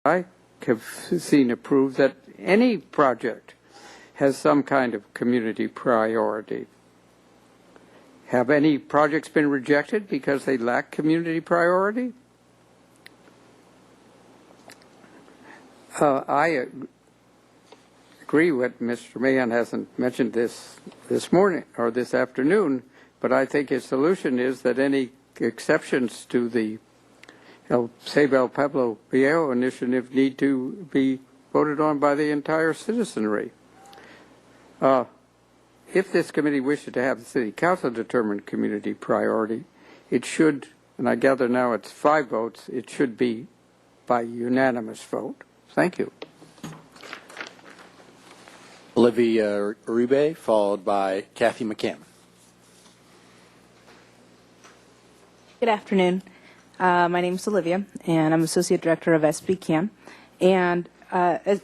I have seen approved that any project has some kind of community priority. Have any projects been rejected because they lack community priority? I agree with Mr. Mahan hasn't mentioned this morning or this afternoon, but I think his solution is that any exceptions to the Save El Pueblo Viejo initiative need to be voted on by the entire citizenry. If this committee wishes to have the City Council determine community priority, it should, and I gather now it's 5 votes, it should be by unanimous vote. Thank you. Olivia Uribe, followed by Kathy McCammon. Good afternoon. My name is Olivia, and I'm Associate Director of SB-CAN. And I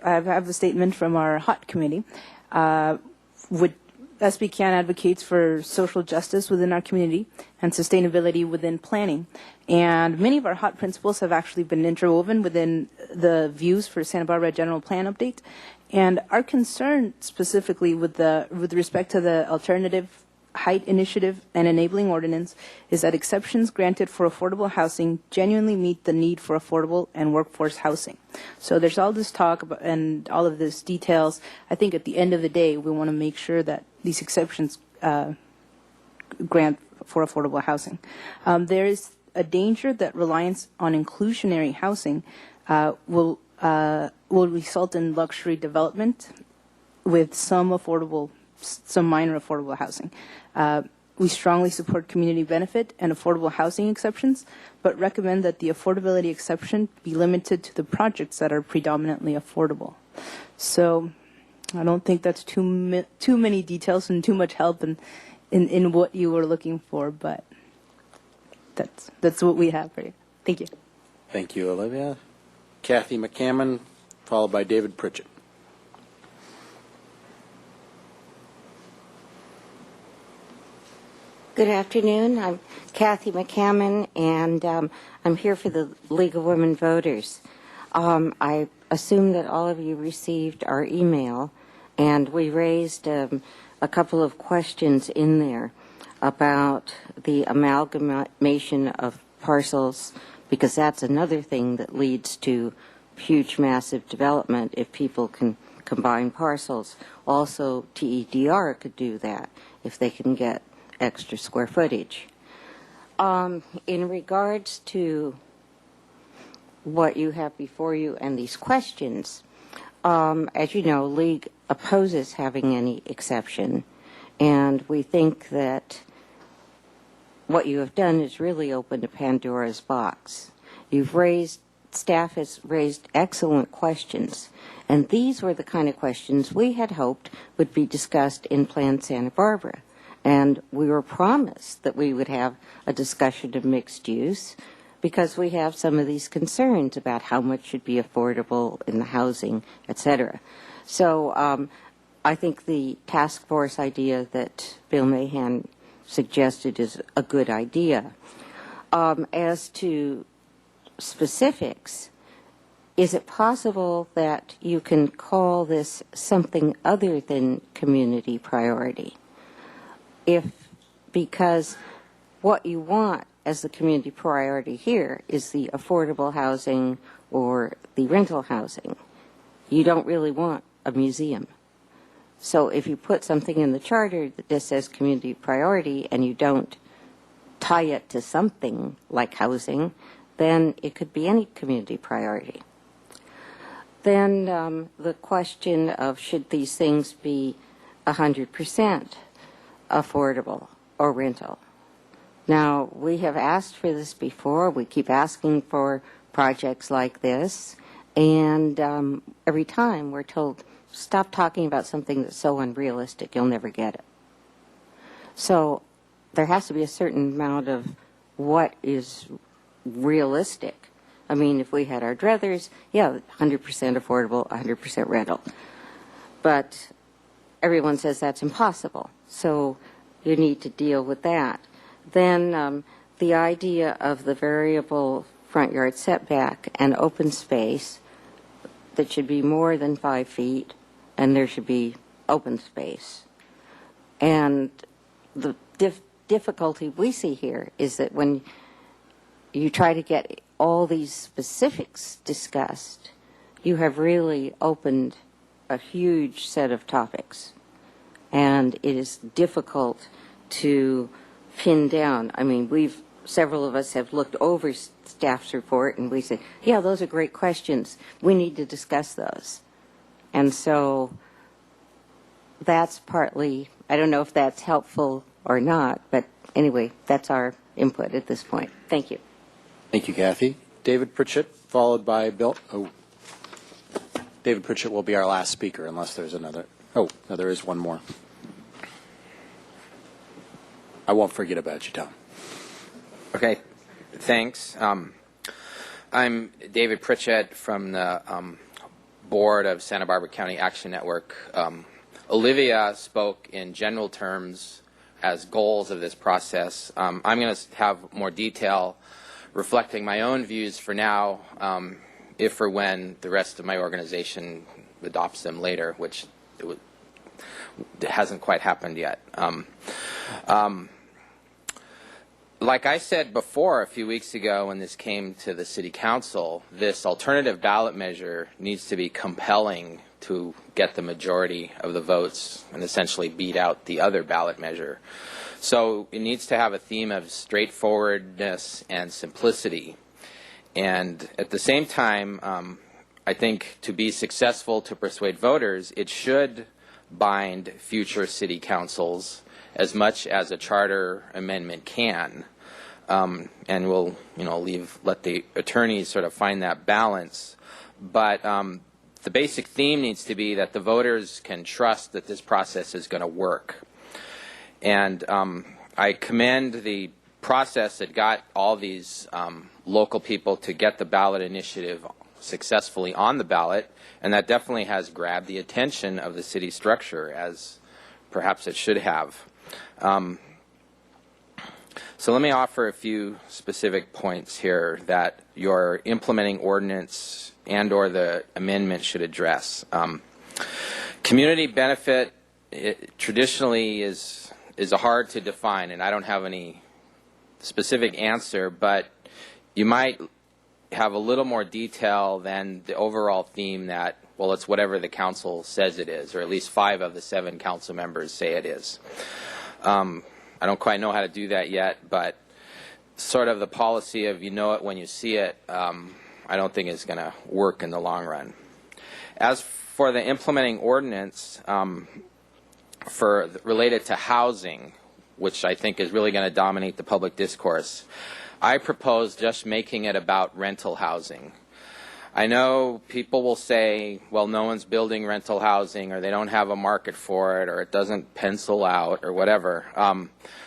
have a statement from our HOT committee. SB-CAN advocates for social justice within our community and sustainability within planning. And many of our HOT principles have actually been interwoven within the views for Santa Barbara General Plan Update. And our concern specifically with respect to the alternative height initiative and enabling ordinance is that exceptions granted for affordable housing genuinely meet the need for affordable and workforce housing. So there's all this talk about, and all of this details. I think at the end of the day, we want to make sure that these exceptions grant for affordable housing. There is a danger that reliance on inclusionary housing will result in luxury development with some minor affordable housing. We strongly support community benefit and affordable housing exceptions, but recommend that the affordability exception be limited to the projects that are predominantly affordable. So I don't think that's too many details and too much help in what you were looking for, but that's what we have for you. Thank you. Thank you, Olivia. Kathy McCammon, followed by David Pritchett. Good afternoon. I'm Kathy McCammon, and I'm here for the League of Women Voters. I assume that all of you received our email, and we raised a couple of questions in there about the amalgamation of parcels, because that's another thing that leads to huge, massive development if people can combine parcels. Also, TEDR could do that if they can get extra square footage. In regards to what you have before you and these questions, as you know, League opposes having any exception, and we think that what you have done is really opened a Pandora's box. Staff has raised excellent questions, and these were the kind of questions we had hoped would be discussed in Plan Santa Barbara. And we were promised that we would have a discussion of mixed use because we have some of these concerns about how much should be affordable in the housing, et cetera. So I think the task force idea that Bill Mahan suggested is a good idea. As to specifics, is it possible that you can call this something other than community priority? Because what you want as the community priority here is the affordable housing or the rental housing. You don't really want a museum. So if you put something in the charter that just says community priority and you don't tie it to something like housing, then it could be any community priority. Then the question of should these things be 100% affordable or rental. Now, we have asked for this before. We keep asking for projects like this, and every time we're told, stop talking about something that's so unrealistic, you'll never get it. So there has to be a certain amount of what is realistic. I mean, if we had our druthers, yeah, 100% affordable, 100% rental. But everyone says that's impossible. So you need to deal with that. Then the idea of the variable front yard setback and open space that should be more than 5 feet, and there should be open space. And the difficulty we see here is that when you try to get all these specifics discussed, you have really opened a huge set of topics. And it is difficult to pin down. I mean, several of us have looked over staff's report and we say, yeah, those are great questions. We need to discuss those. And so that's partly, I don't know if that's helpful or not, but anyway, that's our input at this point. Thank you. Thank you, Kathy. David Pritchett, followed by Bill. Oh, David Pritchett will be our last speaker unless there's another. Oh, no, there is one more. I won't forget about you, Tom. Okay, thanks. I'm David Pritchett from the board of Santa Barbara County Action Network. Olivia spoke in general terms as goals of this process. I'm going to have more detail reflecting my own views for now, if or when the rest of my organization adopts them later, which it hasn't quite happened yet. Like I said before a few weeks ago when this came to the City Council, this alternative ballot measure needs to be compelling to get the majority of the votes and essentially beat out the other ballot measure. So it needs to have a theme of straightforwardness and simplicity. And at the same time, I think to be successful to persuade voters, it should bind future city councils as much as a charter amendment can. And we'll, let the attorneys sort of find that balance. But the basic theme needs to be that the voters can trust that this process is going to work. And I commend the process that got all these local people to get the ballot initiative successfully on the ballot, and that definitely has grabbed the attention of the city structure, as perhaps it should have. So let me offer a few specific points here that your implementing ordinance and or the amendment should address. Community benefit traditionally is hard to define, and I don't have any specific answer, but you might have a little more detail than the overall theme that, well, it's whatever the council says it is, or at least 5 of the 7 council members say it is. I don't quite know how to do that yet, but sort of the policy of you know it when you see it, I don't think is going to work in the long run. As for the implementing ordinance related to housing, which I think is really going to dominate the public discourse, I propose just making it about rental housing. I know people will say, well, no one's building rental housing, or they don't have a market for it, or it doesn't pencil out, or whatever.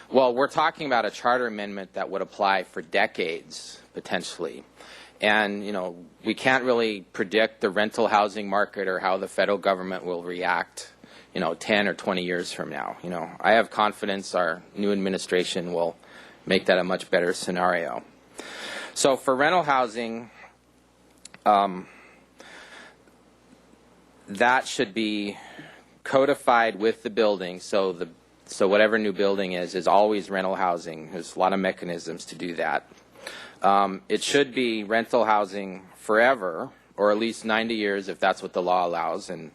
Well, we're talking about a charter amendment that would apply for decades, potentially. And, we can't really predict the rental housing market or how the federal government will react, 10 or 20 years from now. I have confidence our new administration will make that a much better scenario. So for rental housing, that should be codified with the building, so whatever new building is always rental housing. There's a lot of mechanisms to do that. It should be rental housing forever, or at least 90 years if that's what the law allows. And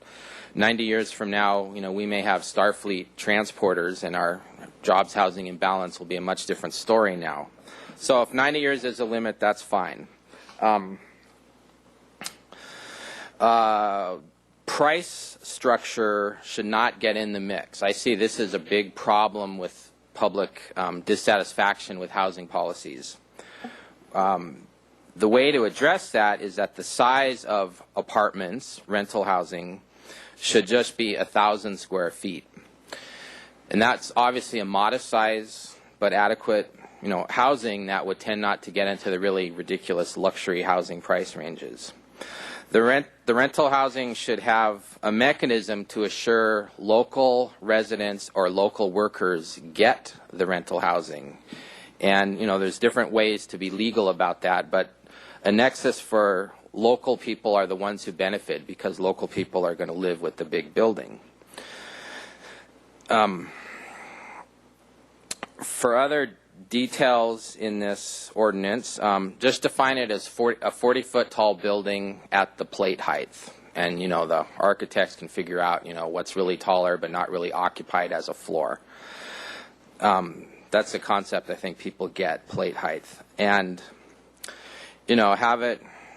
90 years from now, we may have Starfleet transporters, and our jobs, housing, and balance will be a much different story now. So if 90 years is a limit, that's fine. Price structure should not get in the mix. I see this as a big problem with public dissatisfaction with housing policies. The way to address that is that the size of apartments, rental housing, should just be 1,000 square feet. And that's obviously a modest size, but adequate, housing that would tend not to get into the really ridiculous luxury housing price ranges. The rental housing should have a mechanism to assure local residents or local workers get the rental housing. And, there's different ways to be legal about that, but a nexus for local people are the ones who benefit because local people are going to live with the big building. For other details in this ordinance, just define it as a 40-foot tall building at the plate height. And, you know, the architects can figure out, you know, what's really taller but not really occupied as a floor. That's a concept I think people get, plate height. And, you know,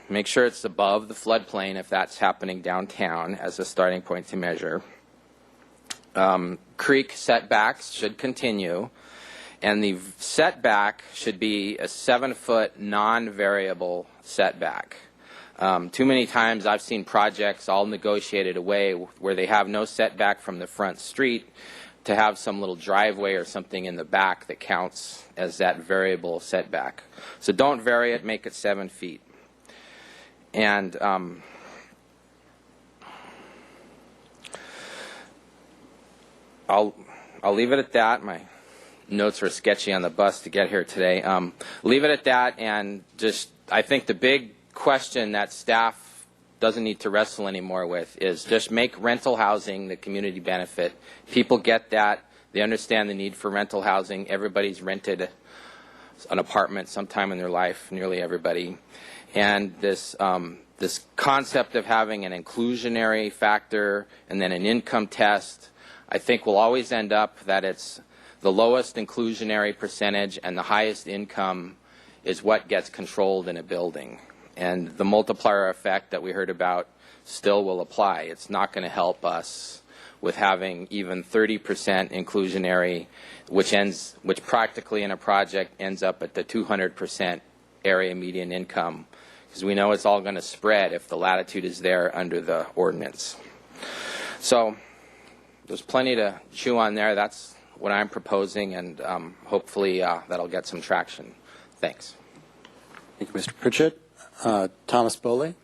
make sure it's above the floodplain if that's happening downtown as a starting point to measure. Creek setbacks should continue. And the setback should be a 7-foot non-variable setback. Too many times I've seen projects all negotiated away where they have no setback from the front street to have some little driveway or something in the back that counts as that variable setback. So don't vary it, make it 7 feet. And I'll leave it at that. My notes were sketchy on the bus to get here today. Leave it at that, and just I think the big question that staff doesn't need to wrestle anymore with is just make rental housing the community benefit. People get that. They understand the need for rental housing. Everybody's rented an apartment sometime in their life, nearly everybody. And this concept of having an inclusionary factor and then an income test, I think will always end up that it's the lowest inclusionary percentage and the highest income is what gets controlled in a building. And the multiplier effect that we heard about still will apply. It's not going to help us with having even 30% inclusionary, which practically in a project ends up at the 200% area median income, because we know it's all going to spread if the latitude is there under the ordinance. So there's plenty to chew on there. That's what I'm proposing, and hopefully that'll get some traction. Thanks. Thank you, Mr. Pritchett. Thomas Boley.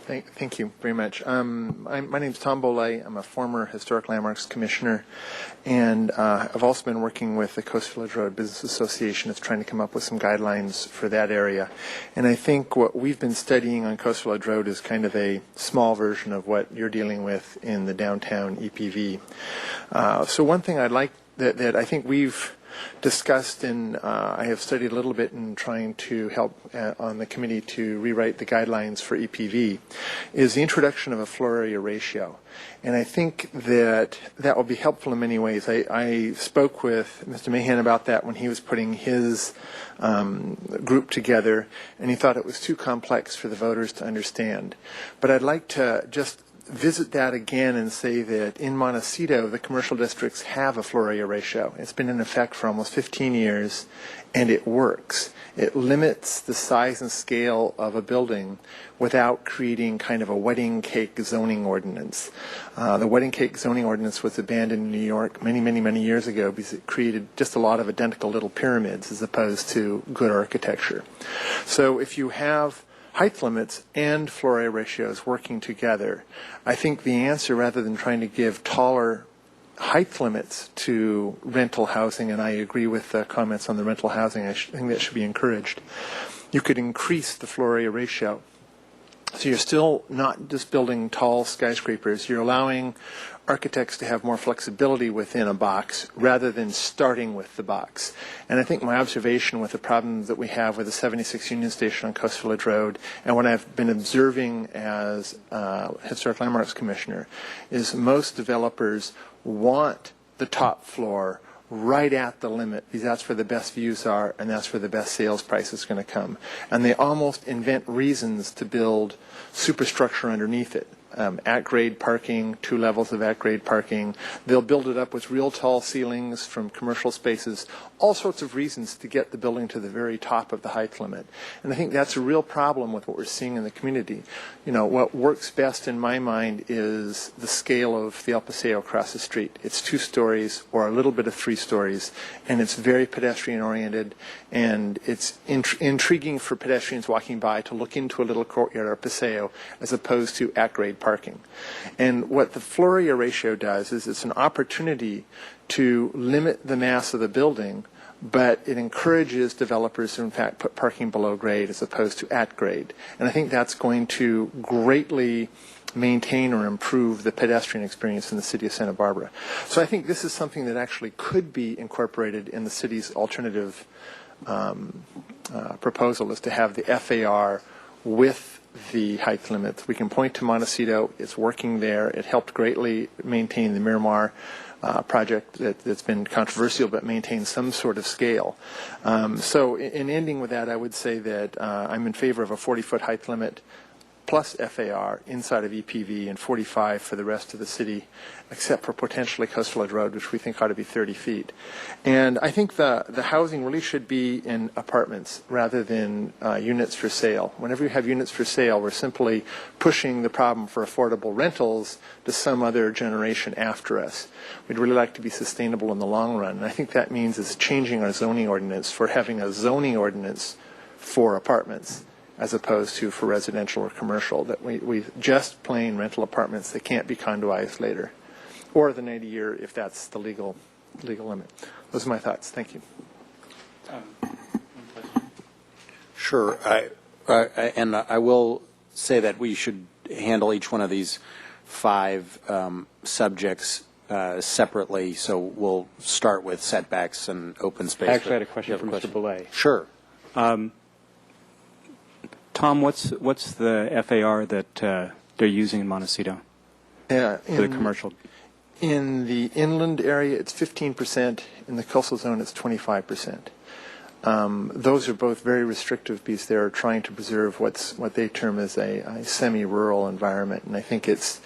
Thank you very much. My name's Tom Boley. I'm a former Historic Landmarks Commissioner, and I've also been working with the Coast Village Road Business Association that's trying to come up with some guidelines for that area. And I think what we've been studying on Coast Village Road is kind of a small version of what you're dealing with in the downtown EPV. So one thing I'd like that I think we've discussed, and I have studied a little bit in trying to help on the committee to rewrite the guidelines for EPV, is the introduction of a floor area ratio. And I think that will be helpful in many ways. I spoke with Mr. Mahan about that when he was putting his group together, and he thought it was too complex for the voters to understand. But I'd like to just visit that again and say that in Montecito, the commercial districts have a floor area ratio. It's been in effect for almost 15 years, and it works. It limits the size and scale of a building without creating kind of a wedding cake zoning ordinance. The wedding cake zoning ordinance was abandoned in New York many years ago because it created just a lot of identical little pyramids as opposed to good architecture. So if you have height limits and floor area ratios working together, I think the answer, rather than trying to give taller height limits to rental housing, and I agree with the comments on the rental housing, I think that should be encouraged, you could increase the floor area ratio. So you're still not just building tall skyscrapers, you're allowing architects to have more flexibility within a box rather than starting with the box. And I think my observation with the problems that we have with the 76 Union Station on Coast Village Road, and what I've been observing as Historic Landmarks Commissioner, is most developers want the top floor right at the limit, because that's where the best views are and that's where the best sales price is going to come. And they almost invent reasons to build superstructure underneath it. At-grade parking, 2 levels of at-grade parking. They'll build it up with real tall ceilings from commercial spaces, all sorts of reasons to get the building to the very top of the height limit. And I think that's a real problem with what we're seeing in the community. You know, what works best in my mind is the scale of the El Paseo across the street. It's 2 stories or a little bit of 3 stories, and it's very pedestrian-oriented, and it's intriguing for pedestrians walking by to look into a little courtyard or Paseo as opposed to at-grade grade parking. And what the floor area ratio does is it's an opportunity to limit the mass of the building, but it encourages developers to, in fact, put parking below grade as opposed to at grade. And I think that's going to greatly maintain or improve the pedestrian experience in the city of Santa Barbara. So I think this is something that actually could be incorporated in the city's alternative proposal, is to have the FAR with the height limits. We can point to Montecito. It's working there. It helped greatly maintain the Miramar project that's been controversial, but maintains some sort of scale. So in ending with that, I would say that I'm in favor of a 40-foot height limit plus FAR inside of EPV, and 45 for the rest of the city, except for potentially Coastal Edge Road, which we think ought to be 30 feet. And I think the housing really should be in apartments rather than units for sale. Whenever you have units for sale, we're simply pushing the problem for affordable rentals to some other generation after us. We'd really like to be sustainable in the long run. And I think that means it's changing our zoning ordinance for having a zoning ordinance for apartments, as opposed to for residential or commercial, that we just plain rental apartments that can't be condoized later, or the 90-year if that's the legal limit. Those are my thoughts. Thank you. Sure. And I will say that we should handle each one of these 5 subjects separately. So we'll start with setbacks and open space. I actually had a question for Mr. Boulay. Sure. Tom, what's the FAR that they're using in Montecito Yeah, for the commercial? In the inland area, it's 15%. In the coastal zone, it's 25%. Those are both very restrictive because they're trying to preserve what they term as a semi-rural environment, and I think it's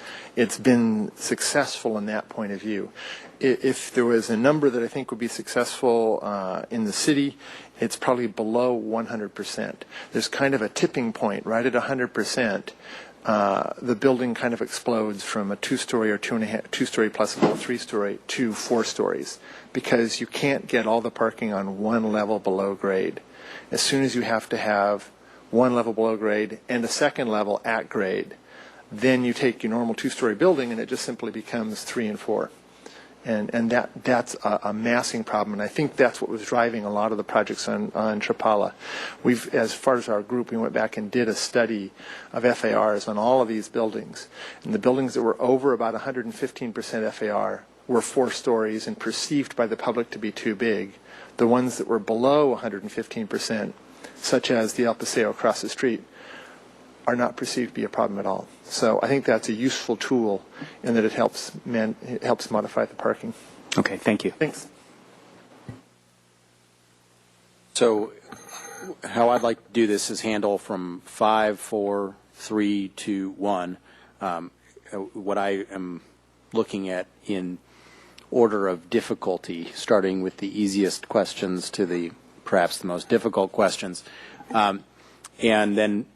been successful in that point of view. If there was a number that I think would be successful in the city, it's probably below 100%. There's kind of a tipping point right at 100%. The building kind of explodes from a 2-story or 2-story plus about 3-story to 4 stories, because you can't get all the parking on one level below grade. As soon as you have to have one level below grade and a second level at grade, then you take your normal 2-story building and it just simply becomes 3 and 4. And that's a massing problem, and I think that's what was driving a lot of the projects on Chapala. As far as our group, we went back and did a study of FARs on all of these buildings, and the buildings that were over about 115% FAR were 4 stories and perceived by the public to be too big. The ones that were below 115%, such as the El Paseo across the street, are not perceived to be a problem at all. So I think that's a useful tool in that it helps modify the parking. Okay, thank you. Thanks. So how I'd like to do this is handle from 5, 4, 3, 2, 1. What I am looking at in order of difficulty, starting with the easiest questions to the perhaps the most difficult questions, and then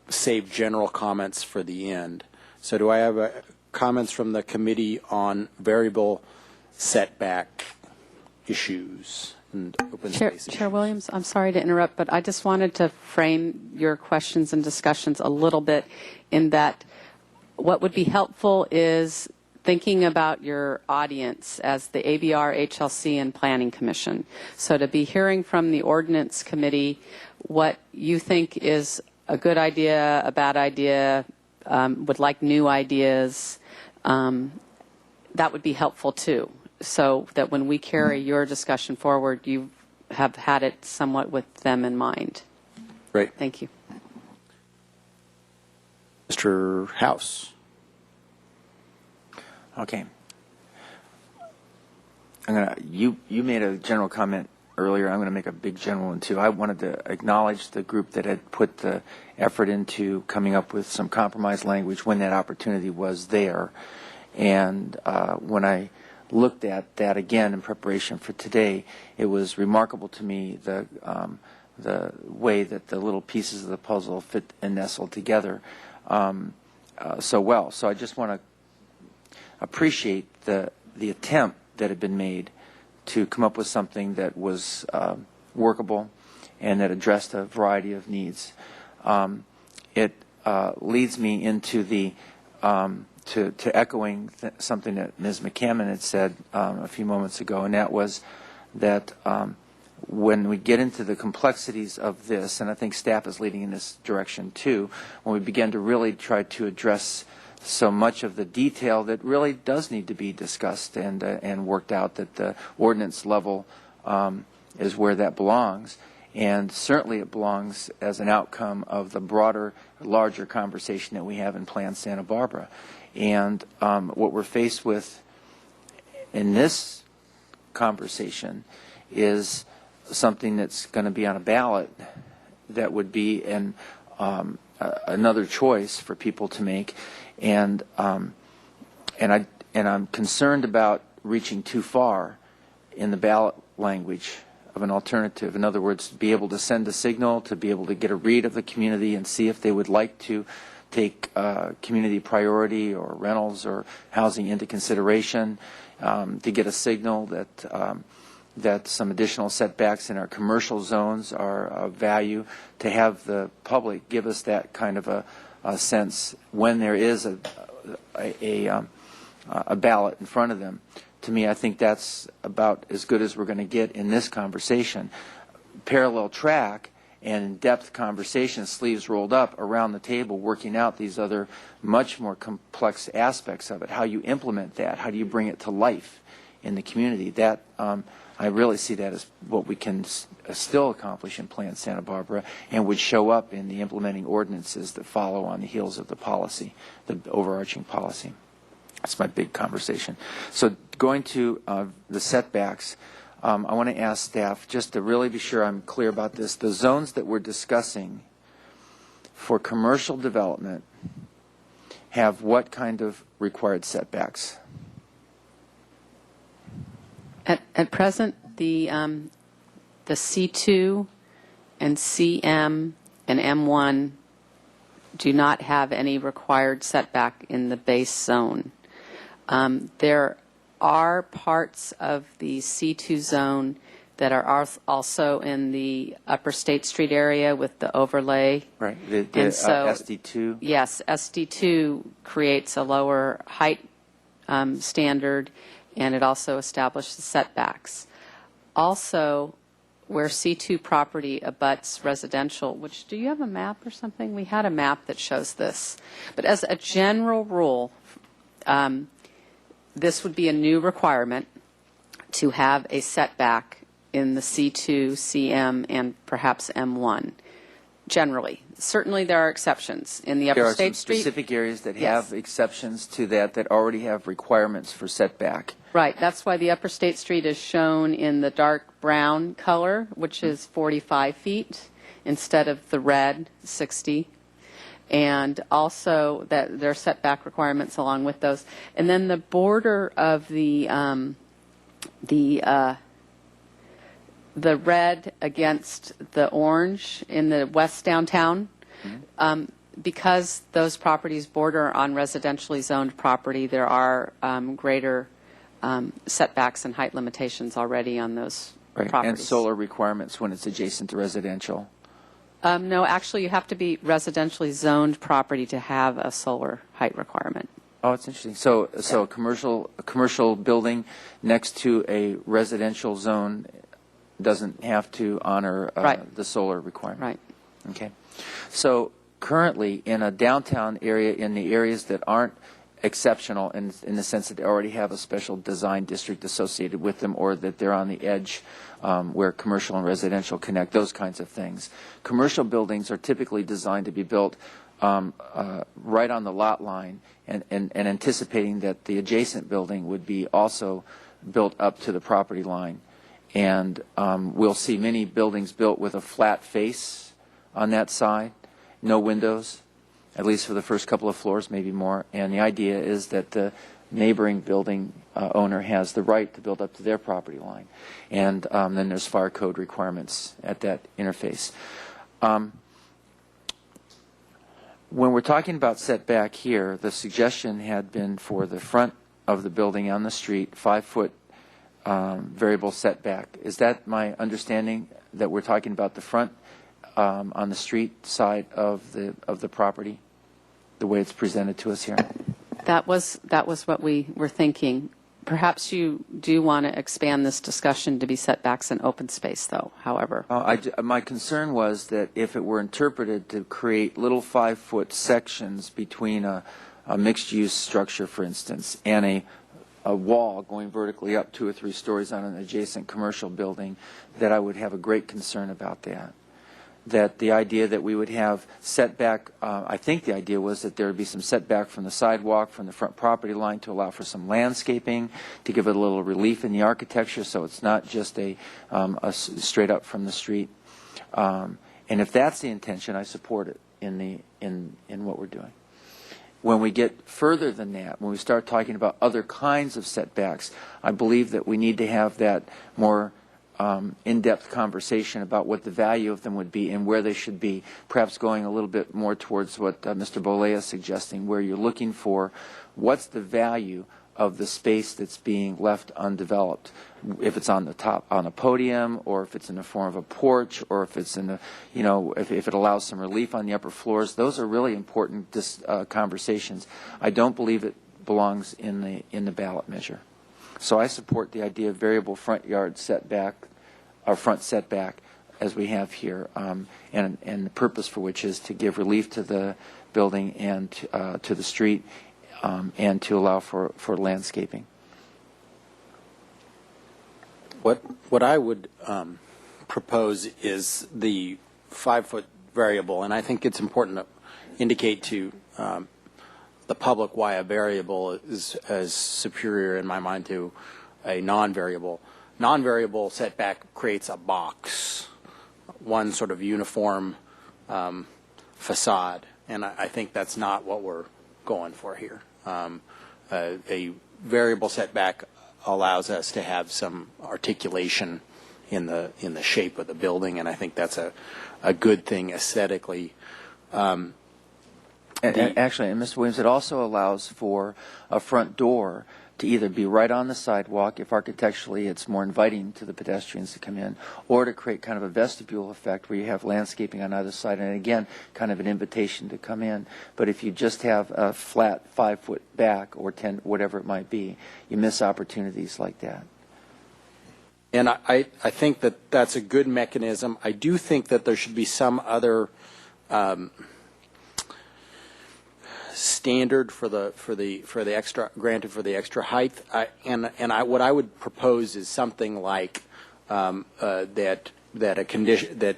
save general comments for the end. So do I have comments from the committee on variable setback issues and open space issues? Chair Williams, I'm sorry to interrupt, but I just wanted to frame your questions and discussions a little bit in that what would be helpful is thinking about your audience as the ABR, HLC, and Planning Commission. So to be hearing from the Ordinance Committee what you think is a good idea, a bad idea, would like new ideas, that would be helpful too. So that when we carry your discussion forward, you have had it somewhat with them in mind. Great. Thank you. Mr. House. Okay. You made a general comment earlier. I'm going to make a big general one too. I wanted to acknowledge the group that had put the effort into coming up with some compromise language when that opportunity was there. And when I looked at that again in preparation for today, it was remarkable to me the way that the little pieces of the puzzle fit and nestled together so well. So I just want to appreciate the attempt that had been made to come up with something that was workable and that addressed a variety of needs. It leads me into the to echoing something that Ms. McCammon had said a few moments ago, and that was that when we get into the complexities of this, and I think staff is leading in this direction too, when we begin to really try to address so much of the detail that really does need to be discussed and worked out, that the ordinance level is where that belongs. And certainly it belongs as an outcome of the broader, larger conversation that we have in Plan Santa Barbara. And what we're faced with in this conversation is something that's going to be on a ballot that would be another choice for people to make. And I'm concerned about reaching too far in the ballot language of an alternative. In other words, be able to send a signal, to be able to get a read of the community and see if they would like to take community priority or rentals or housing into consideration, to get a signal that some additional setbacks in our commercial zones are of value, to have the public give us that kind of a sense when there is a ballot in front of them. To me, I think that's about as good as we're going to get in this conversation. Parallel track and in-depth conversation, sleeves rolled up around the table, working out these other much more complex aspects of it. How you implement that, how do you bring it to life in the community? That I really see that as what we can still accomplish in Plan Santa Barbara, and would show up in the implementing ordinances that follow on the heels of the policy, the overarching policy. That's my big conversation. So going to the setbacks, I want to ask staff just to really be sure I'm clear about this. The zones that we're discussing for commercial development have what kind of required setbacks? At present, the C2 and CM and M1 do not have any required setback in the base zone. There are parts of the C2 zone that are also in the Upper State Street area with the overlay. Right, the SD2? Yes, SD2 creates a lower height standard, and it also establishes setbacks. Also, where C2 property abuts residential, which, do you have a map or something? We had a map that shows this. But as a general rule, this would be a new requirement to have a setback in the C2, CM, and perhaps M1, generally. Certainly there are exceptions. In the Upper State Street, there are some specific areas that Yes. have exceptions to that already have requirements for setback. right, that's why the Upper State Street is shown in the dark brown color, which is 45 feet, instead of the red, 60. And also that there are setback requirements along with those. And then the border of the red against the orange in the west downtown, because those properties border on residentially zoned property, there are greater setbacks and height limitations already on those properties. And solar requirements when it's adjacent to residential. No, actually, you have to be residentially zoned property to have a solar height requirement. Oh, it's interesting. So a commercial building next to a residential zone doesn't have to honor Right. the solar requirement. Right. Okay. So currently, in a downtown area, in the areas that aren't exceptional in the sense that they already have a special design district associated with them, or that they're on the edge where commercial and residential connect, those kinds of things. Commercial buildings are typically designed to be built right on the lot line, and anticipating that the adjacent building would be also built up to the property line. And we'll see many buildings built with a flat face on that side, no windows, at least for the first couple of floors, maybe more. And the idea is that the neighboring building owner has the right to build up to their property line. And then there's fire code requirements at that interface. When we're talking about setback here, the suggestion had been for the front of the building on the street, 5-foot variable setback. Is that my understanding, that we're talking about the front on the street side of the property, the way it's presented to us here? That was what we were thinking. Perhaps you do want to expand this discussion to be setbacks in open space, though, however. My concern was that if it were interpreted to create little 5-foot sections between a mixed-use structure, for instance, and a wall going vertically up 2 or 3 stories on an adjacent commercial building, that I would have a great concern about that. That the idea that we would have setback, I think the idea was that there would be some setback from the sidewalk, from the front property line, to allow for some landscaping, to give it a little relief in the architecture, so it's not just a straight up from the street. And if that's the intention, I support it in what we're doing. When we get further than that, when we start talking about other kinds of setbacks, I believe that we need to have that more in-depth conversation about what the value of them would be and where they should be, perhaps going a little bit more towards what Mr. Bolea is suggesting, where you're looking for what's the value of the space that's being left undeveloped, if it's on the top, on a podium, or if it's in the form of a porch, or if it's in the, if it allows some relief on the upper floors. Those are really important conversations. I don't believe it belongs in the ballot measure. So I support the idea of variable front yard setback, or front setback, as we have here, and the purpose for which is to give relief to the building and to the street, and to allow for landscaping. What I would propose is the 5-foot variable, and I think it's important to indicate to the public why a variable is superior in my mind to a non-variable. Non-variable setback creates a box, one sort of uniform facade, and I think that's not what we're going for here. A variable setback allows us to have some articulation in the shape of the building, and I think that's a good thing aesthetically. Actually, and Mr. Williams, it also allows for a front door to either be right on the sidewalk, if architecturally it's more inviting to the pedestrians to come in, or to create kind of a vestibule effect where you have landscaping on either side, and again, kind of an invitation to come in. But if you just have a flat 5-foot back, or 10, whatever it might be, you miss opportunities like that. And I think that that's a good mechanism. I do think that there should be some other standard for the extra granted for the extra height, what I would propose is something like that a condition that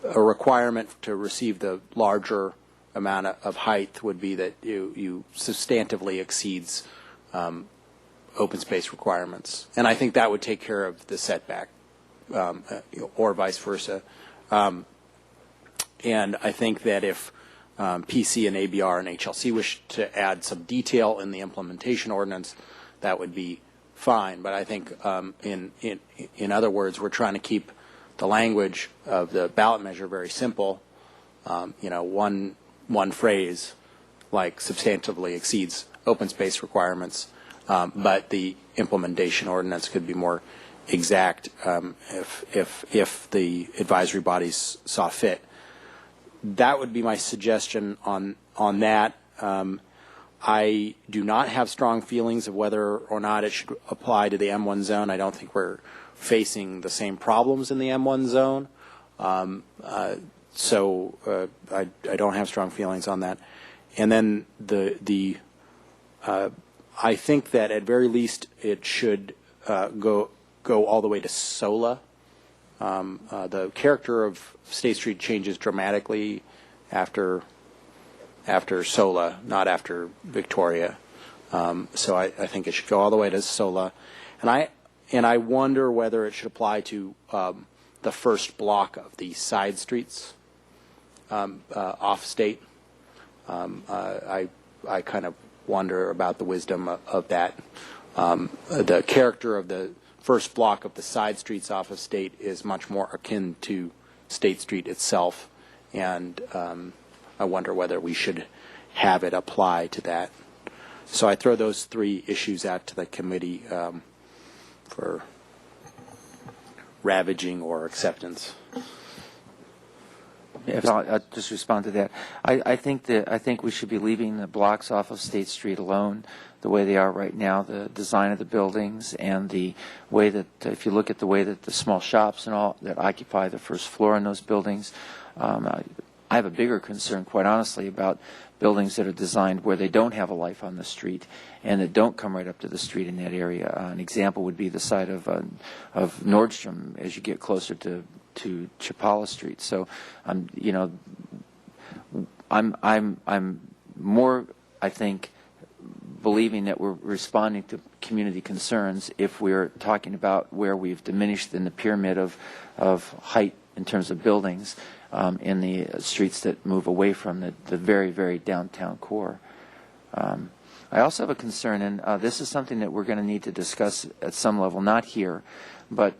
a requirement to receive the larger amount of height would be that you substantively exceeds open space requirements, and I think that would take care of the setback, or vice versa. And I think that if PC and ABR and HLC wish to add some detail in the implementation ordinance, that would be fine. But I think, in other words, we're trying to keep the language of the ballot measure very simple. One phrase, like substantively exceeds open space requirements, but the implementation ordinance could be more exact if the advisory bodies saw fit. That would be my suggestion on that. I do not have strong feelings of whether or not it should apply to the M1 zone. I don't think we're facing the same problems in the M1 zone. So I don't have strong feelings on that. And then I think that at very least it should go all the way to SOLA. The character of State Street changes dramatically after SOLA, not after Victoria. So I think it should go all the way to SOLA, and I wonder whether it should apply to the first block of the side streets off State. I kind of wonder about the wisdom of that. The character of the first block of the side streets off of State is much more akin to State Street itself, and I wonder whether we should have it apply to that. So I throw those three issues out to the committee for ravaging or acceptance. If I'll just respond to that. I think we should be leaving the blocks off of State Street alone the way they are right now, the design of the buildings and the way that, if you look at the way that the small shops and all that occupy the first floor in those buildings, I have a bigger concern, quite honestly, about buildings that are designed where they don't have a life on the street and that don't come right up to the street in that area. An example would be the site of Nordstrom as you get closer to Chapala Street. So, you know, I'm more, I think, believing that we're responding to community concerns if we're talking about where we've diminished in the pyramid of height in terms of buildings in the streets that move away from the very, very downtown core. I also have a concern, and this is something that we're going to need to discuss at some level, not here, but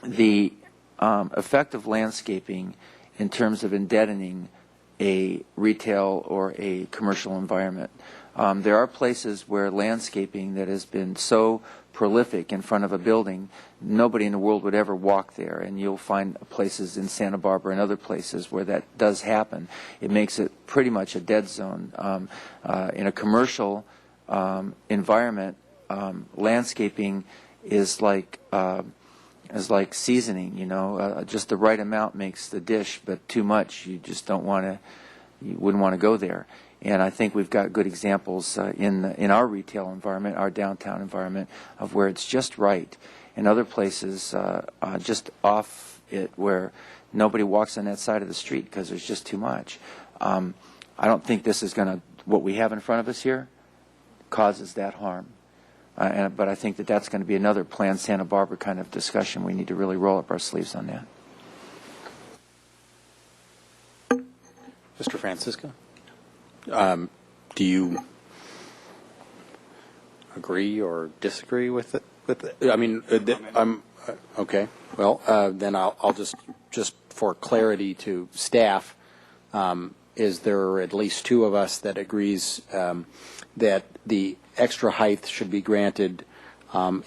the effect of landscaping in terms of indebting a retail or a commercial environment. There are places where landscaping that has been so prolific in front of a building, nobody in the world would ever walk there, and you'll find places in Santa Barbara and other places where that does happen. It makes it pretty much a dead zone. In a commercial environment, landscaping is like seasoning, you know, just the right amount makes the dish, but too much, you just don't want to, you wouldn't want to go there. And I think we've got good examples in our retail environment, our downtown environment, of where it's just right. In other places, just off it, where nobody walks on that side of the street because there's just too much. I don't think this is going to, what we have in front of us here, causes that harm. But I think that that's going to be another Plan Santa Barbara kind of discussion. We need to really roll up our sleeves on that. Mr. Francisco? Do you agree or disagree with it? I mean, I'm okay. Well, then I'll just for clarity to staff, is there at least two of us that agrees that the extra height should be granted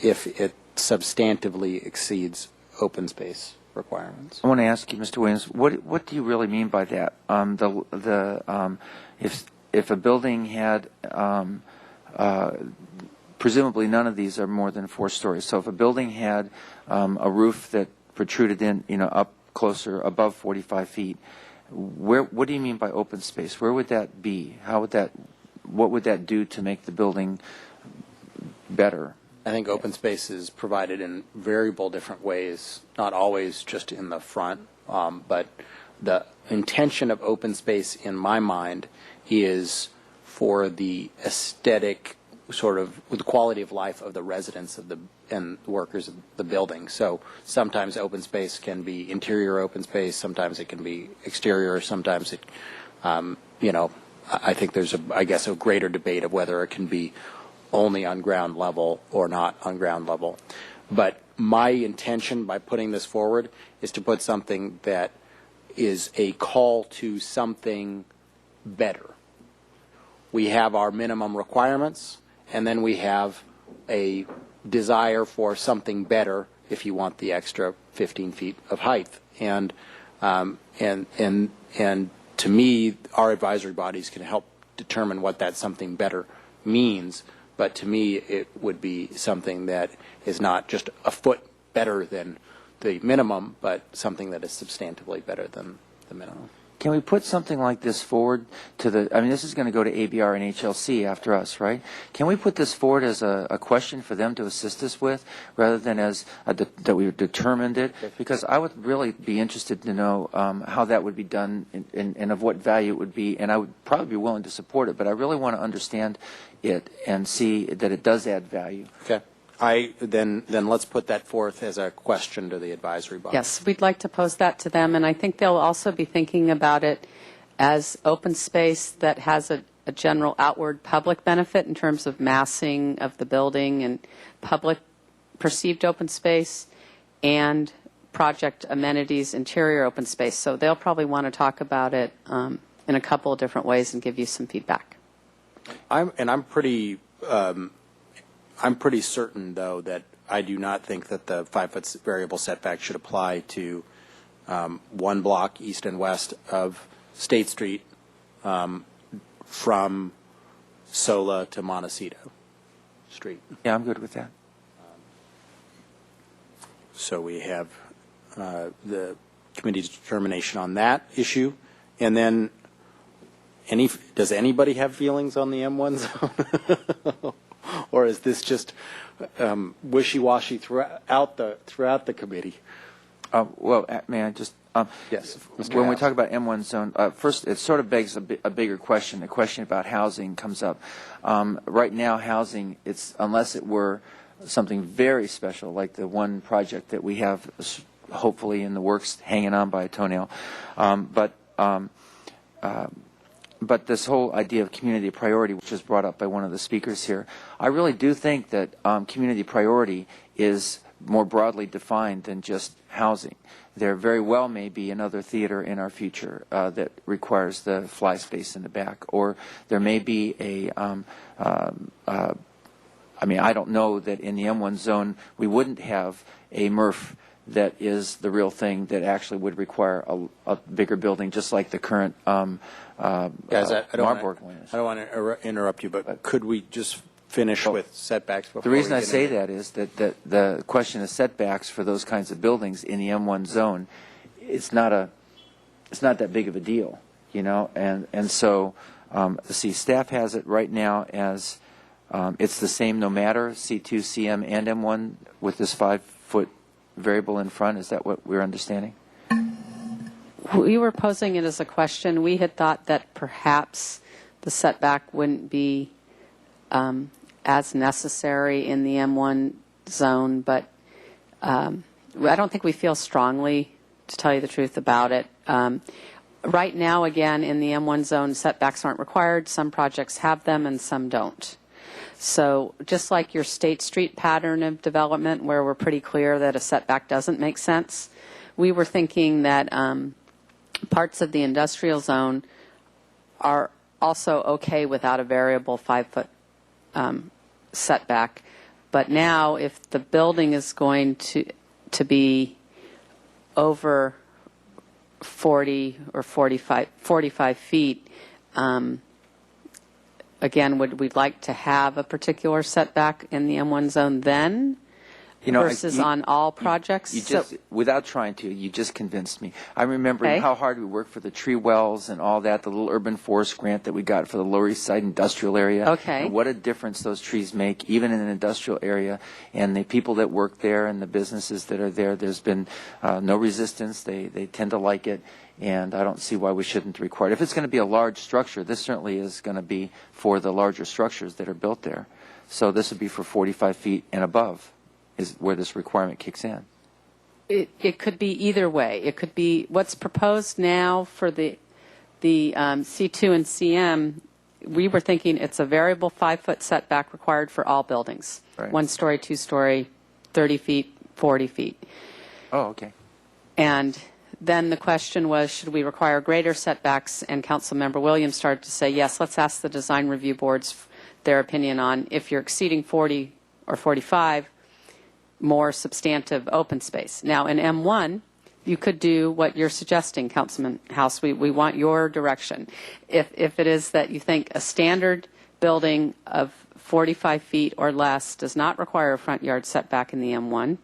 if it substantively exceeds open space requirements? I want to ask you, Mr. Williams, what do you really mean by that? If a building had, presumably none of these are more than 4 stories. So if a building had a roof that protruded in, you know, up closer, above 45 feet, what do you mean by open space? Where would that be? What would that do to make the building better? I think open space is provided in variable different ways, not always just in the front, but the intention of open space in my mind is for the aesthetic sort of with the quality of life of the residents of and workers of the building. So sometimes open space can be interior open space, sometimes it can be exterior, sometimes it, you know, I think there's I guess a greater debate of whether it can be only on ground level or not on ground level. But my intention by putting this forward is to put something that is a call to something better. We have our minimum requirements, and then we have a desire for something better if you want the extra 15 feet of height. And to me, our advisory bodies can help determine what that something better means. But to me, it would be something that is not just a foot better than the minimum, but something that is substantively better than the minimum. Can we put something like this forward to I mean, this is going to go to ABR and HLC after us, right? Can we put this forward as a question for them to assist us with, rather than as that we've determined it? Because I would really be interested to know how that would be done and of what value it would be, and I would probably be willing to support it, but I really want to understand it and see that it does add value. Okay. Then let's put that forth as a question to the advisory body. Yes, we'd like to pose that to them, and I think they'll also be thinking about it as open space that has a general outward public benefit in terms of massing of the building and public perceived open space and project amenities, interior open space. So they'll probably want to talk about it in a couple of different ways and give you some feedback. I'm pretty certain, though, that I do not think that the 5-foot variable setback should apply to one block east and west of State Street, from Sola to Montecito Street. Yeah, I'm good with that. So we have the committee's determination on that issue. And then, does anybody have feelings on the M1 zone? Or is this just wishy-washy throughout the committee? May I just... Yes, Mr. When we House. talk about M1 zone, first, it sort of begs a bigger question. A question about housing comes up. Right now, housing, unless it were something very special, like the one project that we have hopefully in the works, hanging on by a toenail. But this whole idea of community priority, which was brought up by one of the speakers here, I really do think that community priority is more broadly defined than just housing. There very well may be another theater in our future that requires the fly space in the back, or there may be I don't know that in the M1 zone we wouldn't have a MRF that is the real thing that actually would require a bigger building, just like the current Guys, I Marburg one is. don't want to interrupt you, but could we just finish with setbacks before The reason we I get say into- that is that the question of setbacks for those kinds of buildings in the M1 zone, it's not that big of a deal, and so staff has it right now as it's the same no matter C2, CM, and M1 with this 5-foot variable in front. Is that what we're understanding? We were posing it as a question. We had thought that perhaps the setback wouldn't be as necessary in the M1 zone, but I don't think we feel strongly, to tell you the truth, about it. Right now, again, in the M1 zone, setbacks aren't required. Some projects have them and some don't. So just like your State Street pattern of development, where we're pretty clear that a setback doesn't make sense, we were thinking that parts of the industrial zone are also okay without a variable 5-foot setback. But now, if the building is going to be over 40 or 45 feet, again, would we like to have a particular setback in the M1 zone then versus on all projects? You just, without trying to, you just convinced me. I'm remembering Okay. how hard we worked for the tree wells and all that, the little urban forest grant that we got for the Lower East Side industrial area. Okay. And what a difference those trees make, even in an industrial area. And the people that work there and the businesses that are there, there's been no resistance. They tend to like it. And I don't see why we shouldn't require it. If it's going to be a large structure, this certainly is going to be for the larger structures that are built there. So this would be for 45 feet and above is where this requirement kicks in. It could be either way. It could be what's proposed now for the C2 and CM. We were thinking it's a variable 5-foot setback required for all buildings. Right. 1-story, 2-story, 30 feet, 40 feet. Oh, okay. And then the question was, should we require greater setbacks? And Councilmember Williams started to say, yes, let's ask the design review boards their opinion on if you're exceeding 40 or 45, more substantive open space. Now, in M1, you could do what you're suggesting, Councilman House. We want your direction. If it is that you think a standard building of 45 feet or less does not require a front yard setback in the M1,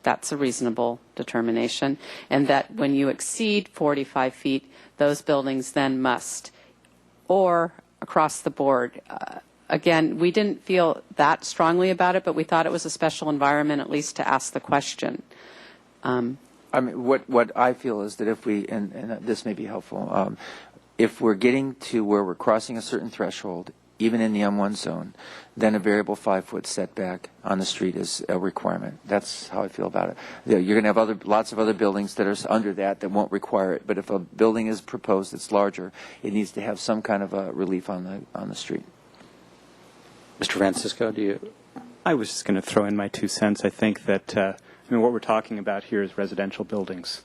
that's a reasonable determination, and that when you exceed 45 feet, those buildings then must, or across the board. Again, we didn't feel that strongly about it, but we thought it was a special environment, at least to ask the question. I mean, what I feel is that if we, and this may be helpful, if we're getting to where we're crossing a certain threshold, even in the M1 zone, then a variable 5-foot setback on the street is a requirement. That's how I feel about it. You're going to have lots of other buildings that are under that won't require it. But if a building is proposed that's larger, it needs to have some kind of a relief on the street. Mr. Francisco, do you? I was just going to throw in my 2 cents. I think that what we're talking about here is residential buildings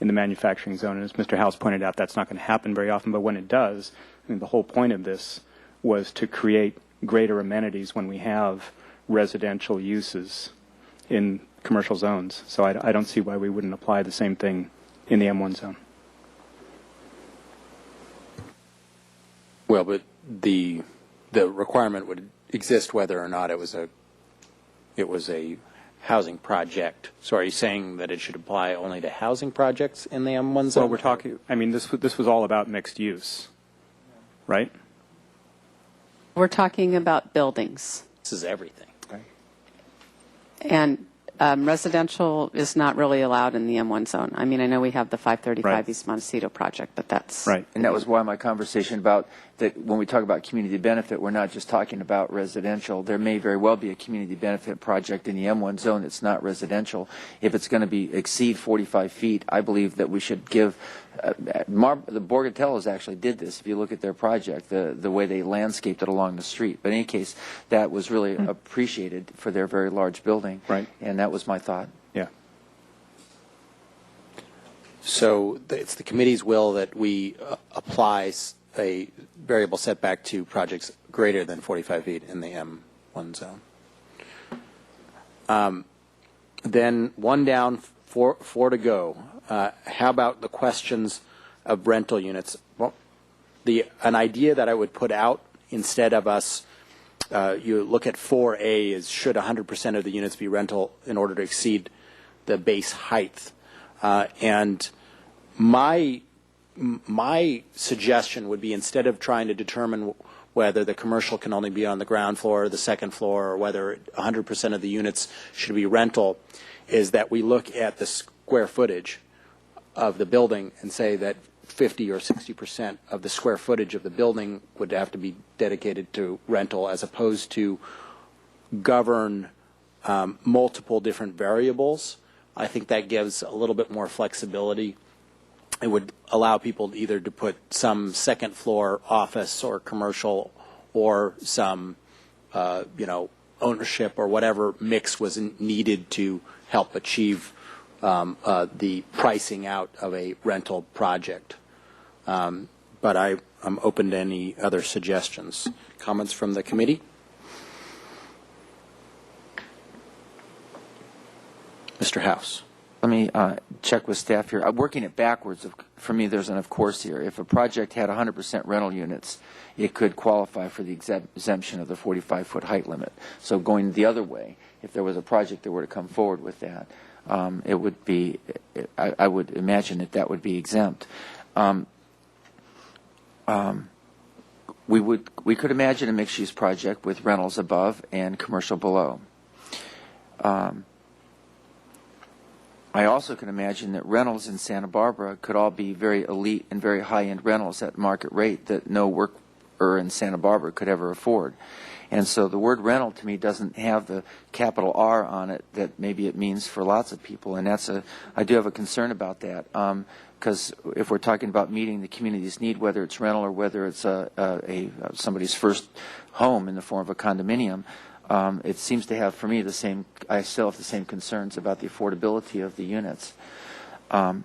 in the manufacturing zone. And as Mr. House pointed out, that's not going to happen very often. But when it does, the whole point of this was to create greater amenities when we have residential uses in commercial zones. So I don't see why we wouldn't apply the same thing in the M1 zone. Well, but the requirement would exist whether or not it was a housing project. So are you saying that it should apply only to housing projects in the M1 zone? Well, we're talking, I mean, this was all about mixed use, right? We're talking about buildings. This is everything. And residential is not really allowed in the M1 zone. I mean, I know we have the 535 Right. East Montecito project, but that's... Right. And that was why my conversation about that when we talk about community benefit, we're not just talking about residential. There may very well be a community benefit project in the M1 zone that's not residential. If it's going to exceed 45 feet, I believe that we should give, the Borgatellos actually did this. If you look at their project, the way they landscaped it along the street. But in any case, that was really appreciated for their very large building. Right. And that was my thought. Yeah. So it's the committee's will that we apply a variable setback to projects greater than 45 feet in the M1 zone. Then one down, four to go. How about the questions of rental units? Well, an idea that I would put out instead of us, you look at 4A is should 100% of the units be rental in order to exceed the base height. And my suggestion would be instead of trying to determine whether the commercial can only be on the ground floor or the second floor or whether 100% of the units should be rental, is that we look at the square footage of the building and say that 50 or 60% of the square footage of the building would have to be dedicated to rental as opposed to govern multiple different variables. I think that gives a little bit more flexibility. It would allow people either to put some second floor office or commercial or some, ownership or whatever mix was needed to help achieve the pricing out of a rental project. But I'm open to any other suggestions. Comments from the committee? Mr. House. Let me check with staff here. I'm working it backwards. For me, there's an of course here. If a project had 100% rental units, it could qualify for the exemption of the 45-foot height limit. So going the other way, if there was a project that were to come forward with that, it would be, I would imagine that would be exempt. We could imagine a mixed-use project with rentals above and commercial below. I also can imagine that rentals in Santa Barbara could all be very elite and very high-end rentals at market rate that no worker in Santa Barbara could ever afford. And so the word rental to me doesn't have the capital R on it that maybe it means for lots of people. And I do have a concern about that because if we're talking about meeting the community's need, whether it's rental or whether it's somebody's first home in the form of a condominium, it seems to have, for me, I still have the same concerns about the affordability of the units. And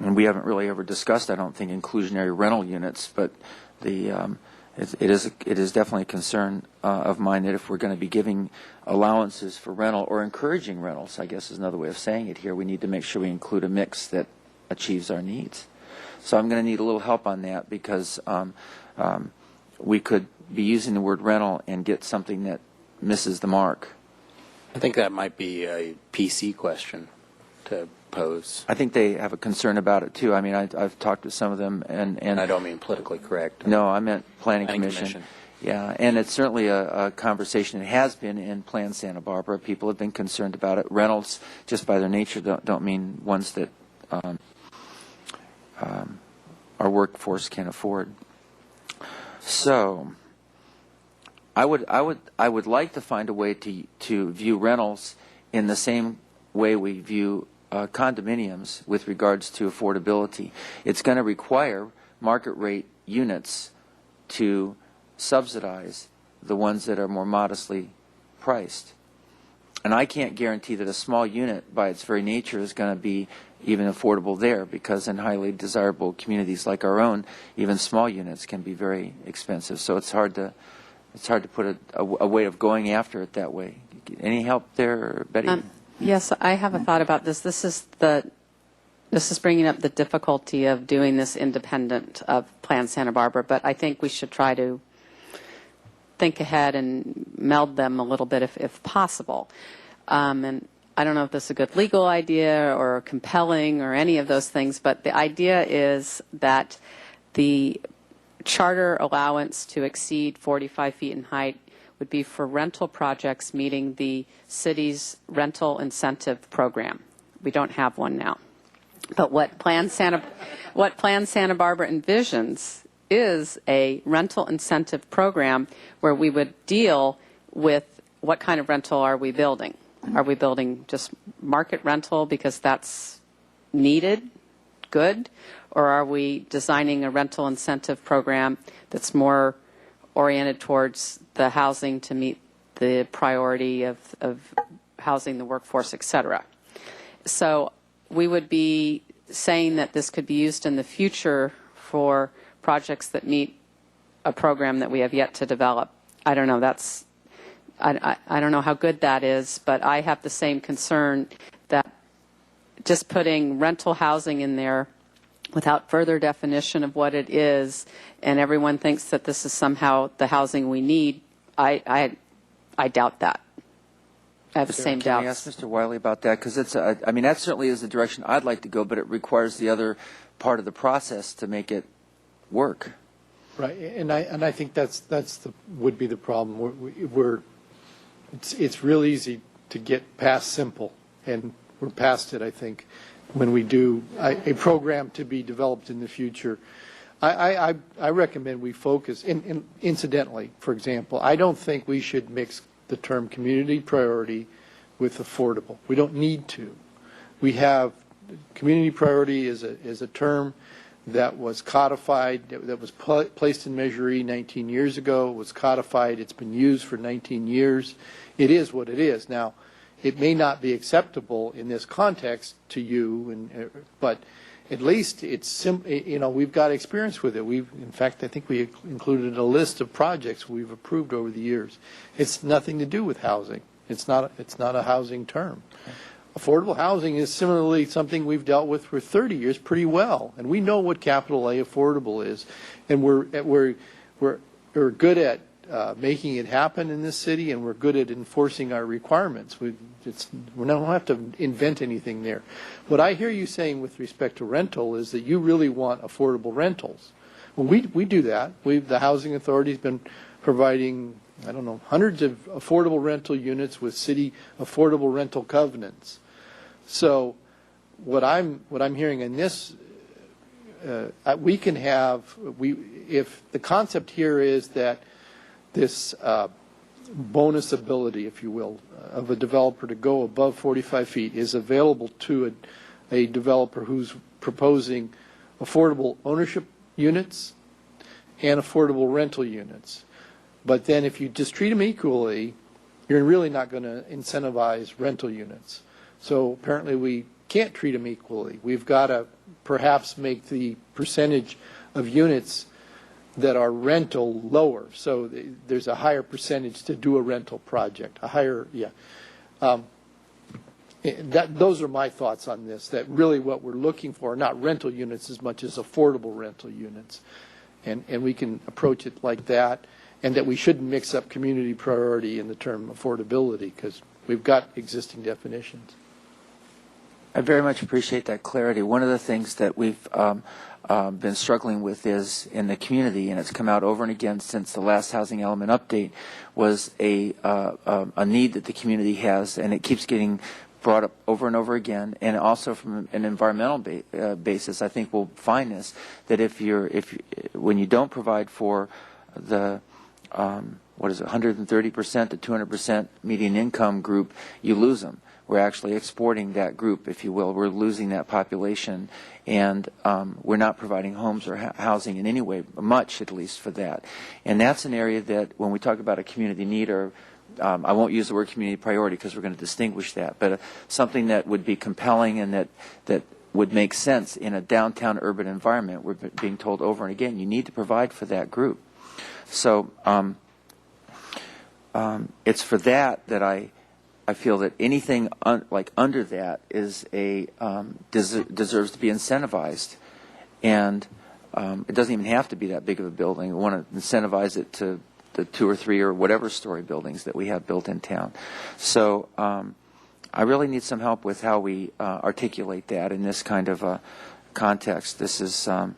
we haven't really ever discussed, I don't think, inclusionary rental units, but it is definitely a concern of mine that if we're going to be giving allowances for rental or encouraging rentals, I guess is another way of saying it here, we need to make sure we include a mix that achieves our needs. So I'm going to need a little help on that because we could be using the word rental and get something that misses the mark. I think that might be a PC question to pose. I think they have a concern about it too. I mean, I've talked to some of them, and I don't mean politically correct. No, I meant Planning Commission. Yeah, and it's certainly a conversation. It has been in Plan Santa Barbara. People have been concerned about it. Rentals, just by their nature, don't mean ones that our workforce can afford. So, I would like to find a way to view rentals in the same way we view condominiums with regards to affordability. It's going to require market rate units to subsidize the ones that are more modestly priced. And I can't guarantee that a small unit by its very nature is going to be even affordable there, because in highly desirable communities like our own, even small units can be very expensive. So it's hard to put a way of going after it that way. Any help there, Betty? Yes, I have a thought about this. This is the This is bringing up the difficulty of doing this independent of Plan Santa Barbara, but I think we should try to think ahead and meld them a little bit if possible. And I don't know if this is a good legal idea or compelling or any of those things, but the idea is that the charter allowance to exceed 45 feet in height would be for rental projects meeting the city's rental incentive program. We don't have one now. But what Plan Santa Barbara envisions is a rental incentive program where we would deal with what kind of rental are we building. Are we building just market rental because that's needed, good, or are we designing a rental incentive program that's more oriented towards the housing to meet the priority of housing the workforce, et cetera? So we would be saying that this could be used in the future for projects that meet a program that we have yet to develop. I don't know. I don't know how good that is, but I have the same concern that just putting rental housing in there without further definition of what it is, and everyone thinks that this is somehow the housing we need, I doubt that. I have the same doubts. Can I ask Mr. Wiley about that? Because I mean, that certainly is the direction I'd like to go, but it requires the other part of the process to make it work. Right, and I think would be the problem. It's real easy to get past simple, and we're past it, I think, when we do a program to be developed in the future. I recommend we focus, incidentally, for example, I don't think we should mix the term community priority with affordable. We don't need to. We have, community priority is a term that was codified, that was placed in Measure E 19 years ago, was codified, it's been used for 19 years. It is what it is. Now, it may not be acceptable in this context to you, but at least it's we've got experience with it. In fact, I think we included a list of projects we've approved over the years. It's nothing to do with housing. It's not a housing term. Affordable housing is similarly something we've dealt with for 30 years pretty well, and we know what capital A affordable is, and we're good at making it happen in this city, and we're good at enforcing our requirements. We don't have to invent anything there. What I hear you saying with respect to rental is that you really want affordable rentals. Well, we do that. The Housing Authority's been providing, I don't know, hundreds of affordable rental units with city affordable rental covenants. So what I'm hearing in this, we can have, if the concept here is that this bonus ability, if you will, of a developer to go above 45 feet is available to a developer who's proposing affordable ownership units and affordable rental units. But then if you just treat them equally, you're really not going to incentivize rental units. So apparently we can't treat them equally. We've got to perhaps make the percentage of units that are rental lower. So there's a higher percentage to do a rental project, a higher, those are my thoughts on this, that really what we're looking for are not rental units as much as affordable rental units. And we can approach it like that, and that we shouldn't mix up community priority in the term affordability because we've got existing definitions. I very much appreciate that clarity. One of the things that we've been struggling with is in the community, and it's come out over and again since the last housing element update, was a need that the community has, and it keeps getting brought up over and over again. And also from an environmental basis, I think we'll find this, that when you don't provide for the 130% to 200% median income group, you lose them. We're actually exporting that group, if you will. We're losing that population, and we're not providing homes or housing in any way, much at least, for that. And that's an area that when we talk about a community need, or I won't use the word community priority because we're going to distinguish that, but something that would be compelling and that would make sense in a downtown urban environment. We're being told over and again, you need to provide for that group. So it's for that I I feel that anything like under that is deserves to be incentivized, and it doesn't even have to be that big of a building. We want to incentivize it to the 2 or 3 or whatever story buildings that we have built in town. So I really need some help with how we articulate that in this kind of context. This is I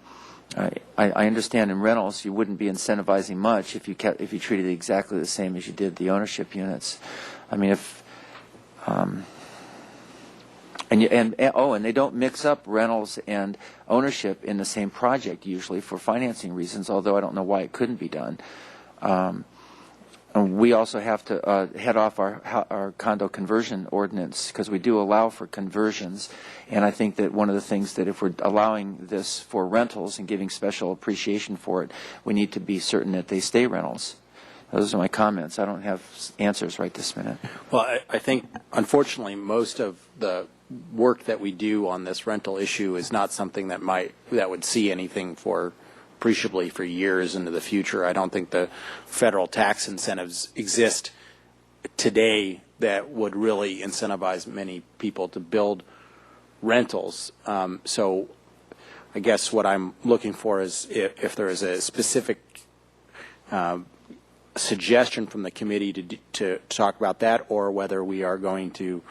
understand in rentals you wouldn't be incentivizing much if you treated it exactly the same as you did the ownership units. I mean, if and they don't mix up rentals and ownership in the same project usually for financing reasons, although I don't know why it couldn't be done. And we also have to head off our condo conversion ordinance because we do allow for conversions. And I think that one of the things that if we're allowing this for rentals and giving special appreciation for it, we need to be certain that they stay rentals. Those are my comments. I don't have answers right this minute. Well, I think, unfortunately, most of the work that we do on this rental issue is not something that would see anything for appreciably for years into the future. I don't think the federal tax incentives exist today that would really incentivize many people to build rentals. So I guess what I'm looking for is if there is a specific suggestion from the committee to talk about that, or whether we are going to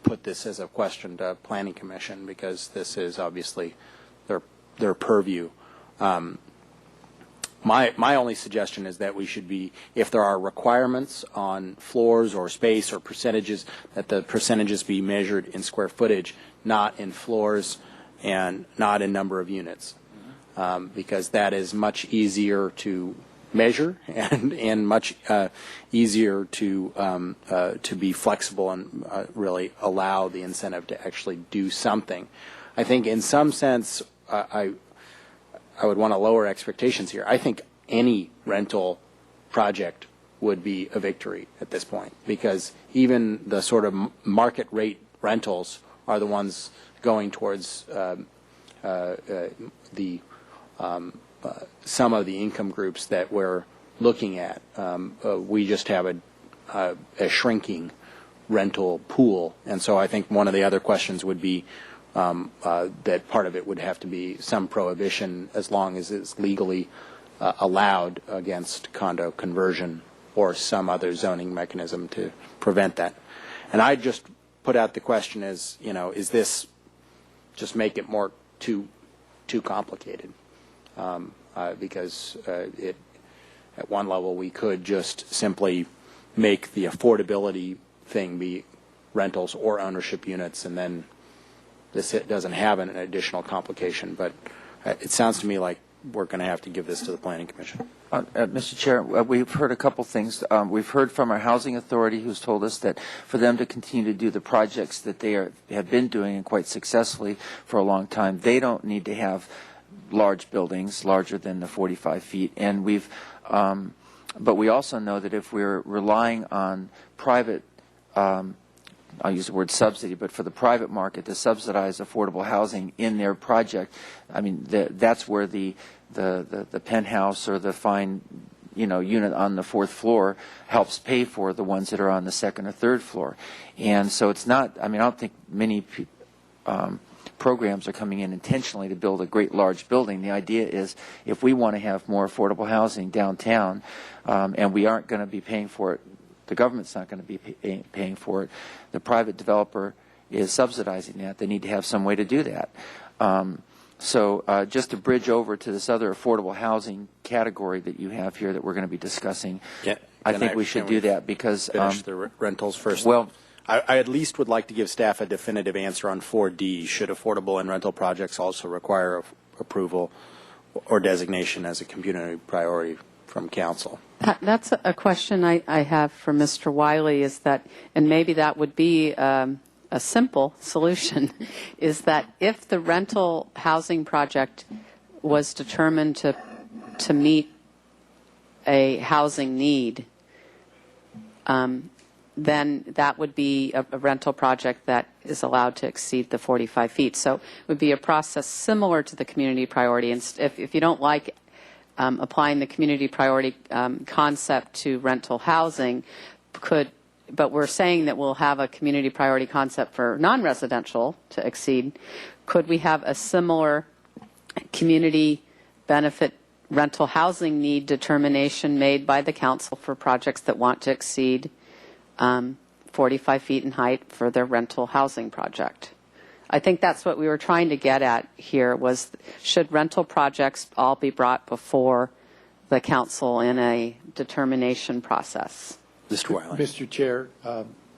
put this as a question to Planning Commission, because this is obviously their purview. My only suggestion is that we should be, if there are requirements on floors or space or percentages, that the percentages be measured in square footage, not in floors and not in number of units, because that is much easier to measure and much easier to be flexible and really allow the incentive to actually do something. I think in some sense I would want to lower expectations here. I think any rental project would be a victory at this point, because even the sort of market rate rentals are the ones going towards some of the income groups that we're looking at. We just have a shrinking rental pool, and so I think one of the other questions would be that part of it would have to be some prohibition, as long as it's legally allowed, against condo conversion or some other zoning mechanism to prevent that. And I just put out the question as, is this just make it more too complicated? Because at one level we could just simply make the affordability thing be rentals or ownership units, and then this doesn't have an additional complication. But it sounds to me like we're going to have to give this to the Planning Commission. Mr. Chair, we've heard a couple things. We've heard from our housing authority, who's told us that for them to continue to do the projects that they have been doing, and quite successfully for a long time, they don't need to have large buildings larger than the 45 feet. And but we also know that if we're relying on private, I'll use the word subsidy, but for the private market to subsidize affordable housing in their project, I mean, that's where the penthouse or the fine, unit on the 4th floor helps pay for the ones that are on the 2nd or 3rd floor. And so it's not, I don't think many programs are coming in intentionally to build a great large building. The idea is, if we want to have more affordable housing downtown, and we aren't going to be paying for it, the government's not going to be paying for it, the private developer is subsidizing that. They need to have some way to do that. So just to bridge over to this other affordable housing category that you have here that we're going to be discussing, I think we should do that, because finish the rentals first. Well, I at least would like to give staff a definitive answer on 4D. Should affordable and rental projects also require approval or designation as a community priority from council? That's a question I have for Mr. Wiley, is that, and maybe that would be a simple solution, is that if the rental housing project was determined to meet a housing need, then that would be a rental project that is allowed to exceed the 45 feet. So it would be a process similar to the community priority. And if you don't like applying the community priority concept to rental housing, could but we're saying that we'll have a community priority concept for non-residential to exceed. Could we have a similar community benefit rental housing need determination made by the council for projects that want to exceed 45 feet in height for their rental housing project? I think that's what we were trying to get at here, was should rental projects all be brought before the council in a determination process? Mr. Wiley. Mr. Chair,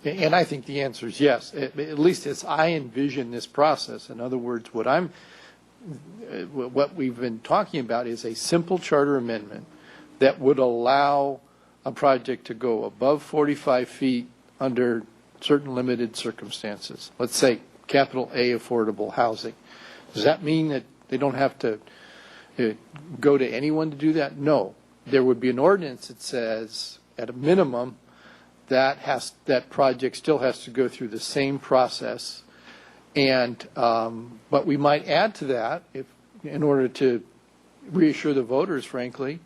and I think the answer is yes, at least as I envision this process. In other words, what we've been talking about is a simple charter amendment that would allow a project to go above 45 feet under certain limited circumstances. Let's say capital A, affordable housing. Does that mean that they don't have to go to anyone to do that? No. There would be an ordinance that says, at a minimum, that project still has to go through the same process. And but we might add to that, in order to reassure the voters, frankly,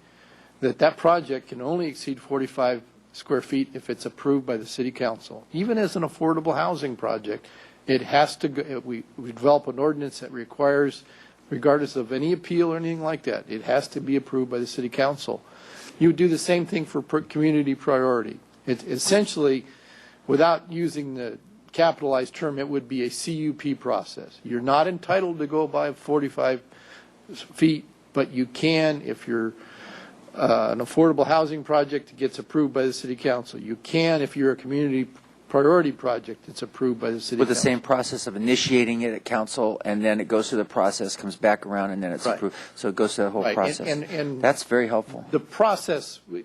that project can only exceed 45 square feet if it's approved by the city council. Even as an affordable housing project, it has to go. We develop an ordinance that requires, regardless of any appeal or anything like that, it has to be approved by the city council. You would do the same thing for community priority. It essentially, without using the capitalized term, it would be a CUP process. You're not entitled to go by 45 feet, but you can if you're an affordable housing project that gets approved by the city council. You can if you're a community priority project that's approved by the city With the council. same process of initiating it at council, and then it goes through the process, comes back around, and then it's Right. approved. So it goes through the whole Right. process. And That's very helpful. the process, we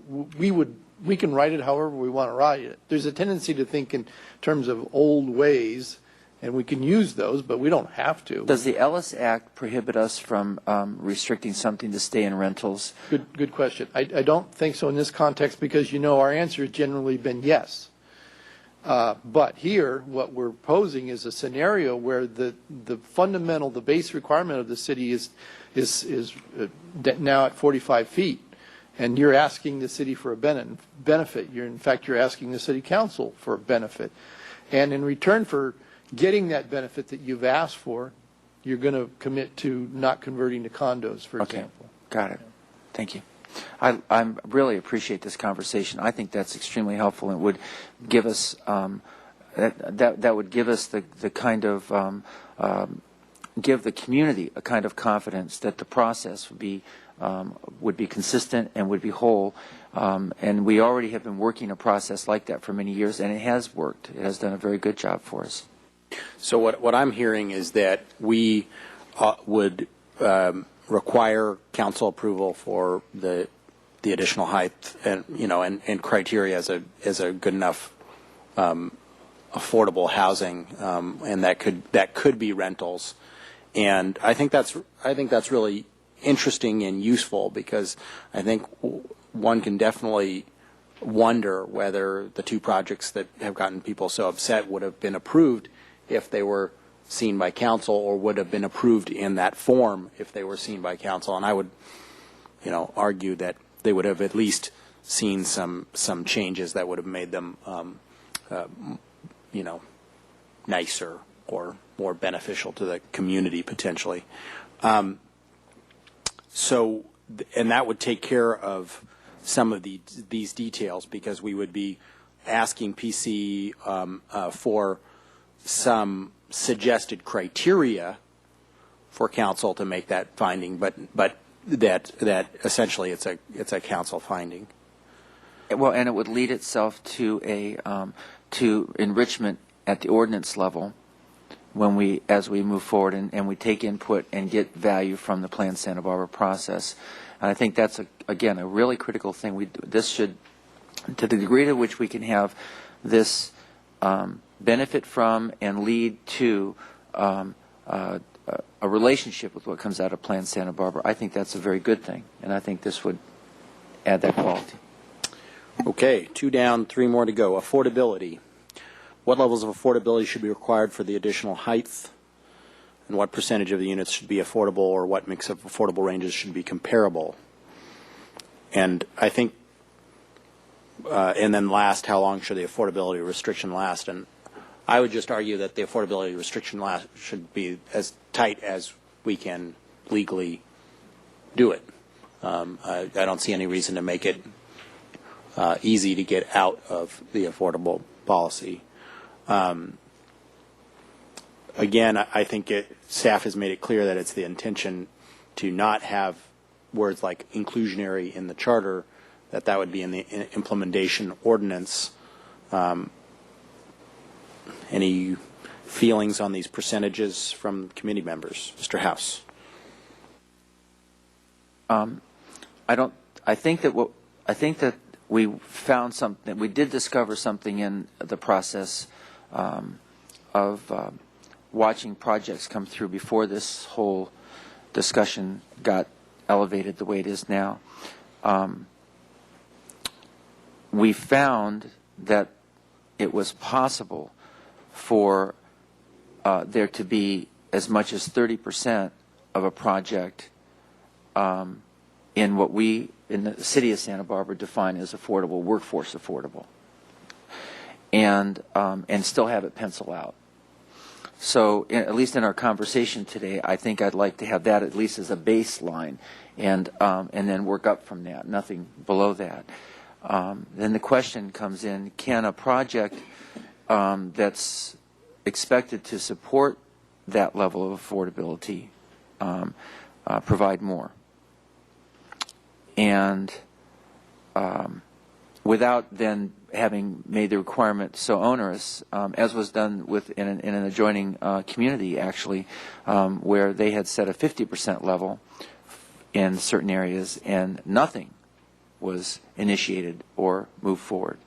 can write it however we want to write it. There's a tendency to think in terms of old ways, and we can use those, but we don't have to. Does the Ellis Act prohibit us from restricting something to stay in rentals? Good question. I don't think so in this context, because our answer has generally been yes. But here, what we're posing is a scenario where the the base requirement of the city is now at 45 feet, and you're asking the city for a benefit. You're asking the city council for a benefit, and in return for getting that benefit that you've asked for, you're going to commit to not converting to condos, for example. Got it. Thank you. I really appreciate this conversation. I think that's extremely helpful, and would give us that would give us the kind of give the community a kind of confidence that the process would be consistent and would be whole. And we already have been working a process like that for many years, and it has worked. It has done a very good job for us. So what I'm hearing is that we would require council approval for the additional height and and criteria as a good enough affordable housing, and that could be rentals. And I think that's really interesting and useful, because I think one can definitely wonder whether the two projects that have gotten people so upset would have been approved if they were seen by council, or would have been approved in that form if they were seen by council. And I would, argue that they would have at least seen some changes that would have made them, nicer or more beneficial to the community potentially. And that would take care of some of these details, because we would be asking PC for some suggested criteria for council to make that finding, but that essentially it's a council finding. Well, and it would lead itself to to enrichment at the ordinance level as we move forward and we take input and get value from the Plan Santa Barbara process. And I think that's again a really critical thing. This should, to the degree to which we can have this benefit from and lead to a relationship with what comes out of Plan Santa Barbara, I think that's a very good thing, and I think this would add that quality. Okay, 2 down, 3 more to go. Affordability. What levels of affordability should be required for the additional height, and what percentage of the units should be affordable, or what mix of affordable ranges should be comparable? And I think And then last, how long should the affordability restriction last? And I would just argue that the affordability restriction should be as tight as we can legally do it. I don't see any reason to make it easy to get out of the affordable policy. Again, I think staff has made it clear that it's the intention to not have words like inclusionary in the charter, that would be in the implementation ordinance. Any feelings on these percentages from committee members? Mr. House. I think that we found something. We did discover something in the process of watching projects come through before this whole discussion got elevated the way it is now. We found that it was possible for there to be as much as 30% of a project in what we in the city of Santa Barbara define as affordable, workforce affordable, and still have it pencil out. So at least in our conversation today, I think I'd like to have that at least as a baseline, and then work up from that, nothing below that. Then the question comes in, can a project that's expected to support that level of affordability provide more? And without then having made the requirement so onerous, as was done in an adjoining community, actually, where they had set a 50% level in certain areas and nothing was initiated or moved forward.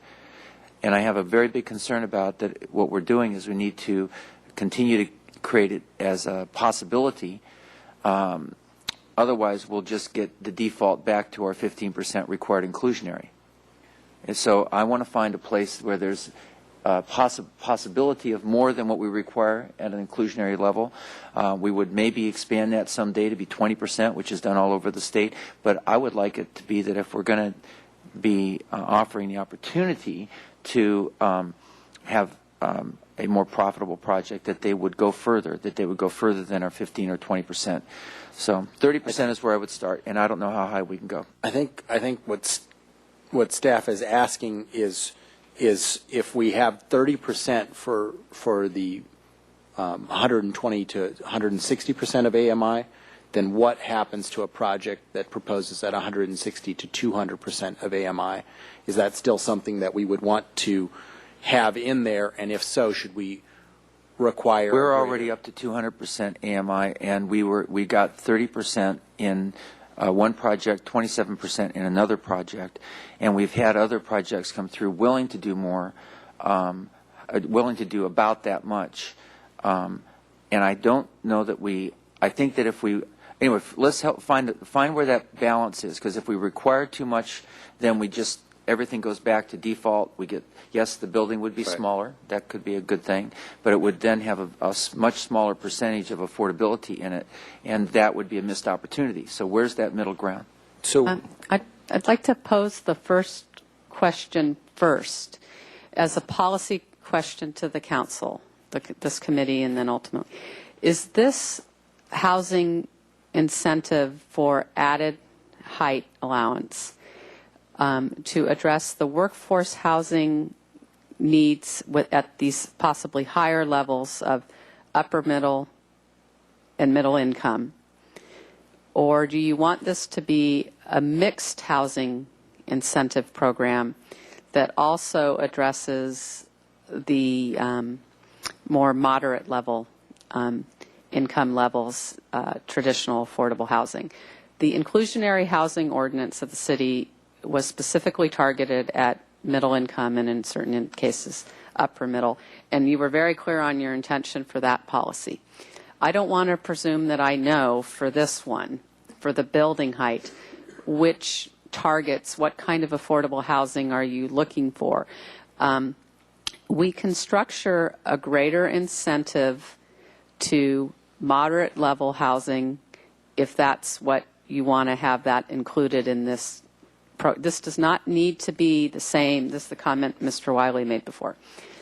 And I have a very big concern about that. What we're doing is we need to continue to create it as a possibility. Otherwise, we'll just get the default back to our 15% required inclusionary. And so I want to find a place where there's a possibility of more than what we require at an inclusionary level. We would maybe expand that someday to be 20%, which is done all over the state. But I would like it to be that if we're going to be offering the opportunity to have a more profitable project, that they would go further, than our 15 or 20%. So 30% is where I would start, and I don't know how high we can go. I think what staff is asking is if we have 30% for the 120 to 160% of AMI, then what happens to a project that proposes at 160 to 200% of AMI? Is that still something that we would want to have in there? And if so, should we require? We're already up to 200% AMI, and we got 30% in one project, 27% in another project, and we've had other projects come through willing to do more, willing to do about that much. And I don't know that I think that if we, anyway, let's help find where that balance is, because if we require too much, then everything goes back to default. We get, yes, the building would be smaller. That could be a good thing, but it would then have a much smaller percentage of affordability in it, and that would be a missed opportunity. So where's that middle ground? So I'd like to pose the first question first as a policy question to the council, this committee, and then ultimately. Is this housing incentive for added height allowance to address the workforce housing needs at these possibly higher levels of upper middle and middle income? Or do you want this to be a mixed housing incentive program that also addresses the more moderate level income levels, traditional affordable housing? The inclusionary housing ordinance of the city was specifically targeted at middle income and in certain cases upper middle, and you were very clear on your intention for that policy. I don't want to presume that I know for this one, for the building height, which targets, what kind of affordable housing are you looking for? We can structure a greater incentive to moderate level housing if that's what you want to have that included in this this does not need to be the same. This is the comment Mr. Wiley made before.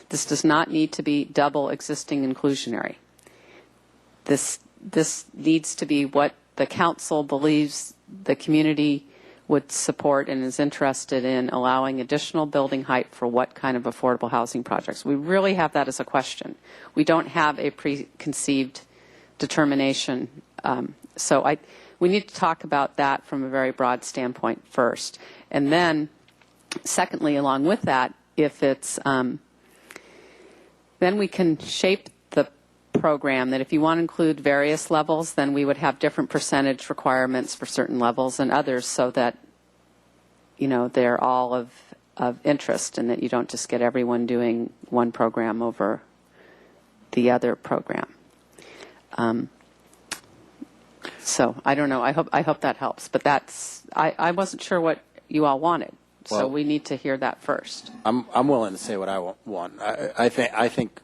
This does not need to be double existing inclusionary. This needs to be what the council believes the community would support and is interested in allowing additional building height for what kind of affordable housing projects. We really have that as a question. We don't have a preconceived determination. So we need to talk about that from a very broad standpoint first. And then, secondly, along with that, if it's, then we can shape the program that if you want to include various levels, then we would have different percentage requirements for certain levels and others so that, you know, they're all of interest and that you don't just get everyone doing one program over the other program. So I don't know. I hope that helps. But that's I wasn't sure what you all wanted, so Well, we need to hear that first. I'm willing to say what I want. I think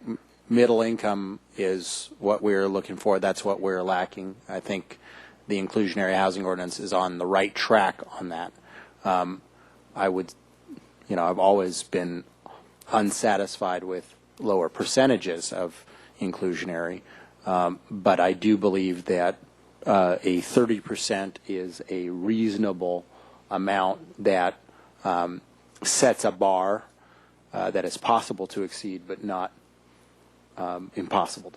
middle income is what we're looking for. That's what we're lacking. I think the inclusionary housing ordinance is on the right track on that. I would, you know, I've always been unsatisfied with lower percentages of inclusionary, but I do believe that a 30% is a reasonable amount that sets a bar that is possible to exceed, but not impossible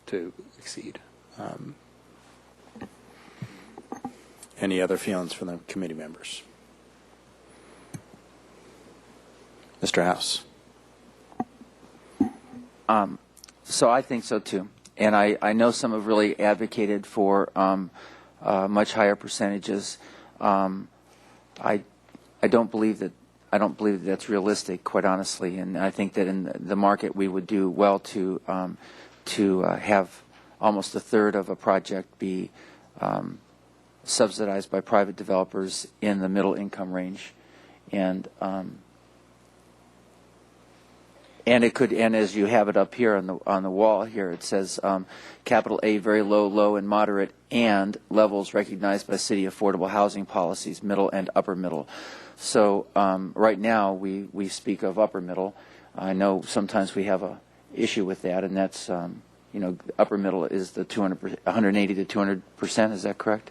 to exceed. Any other feelings from the committee members? Mr. House. So I think so too, and I know some have really advocated for much higher percentages. I don't believe that that's realistic, quite honestly, and I think that in the market we would do well to have almost a third of a project be subsidized by private developers in the middle income range, and it could, and as you have it up here on the wall here, it says capital A, very low, low, and moderate, and levels recognized by city affordable housing policies, middle and upper middle. So right now we speak of upper middle. I know sometimes we have a issue with that, and that's you know, upper middle is the 180 to 200%. Is that correct?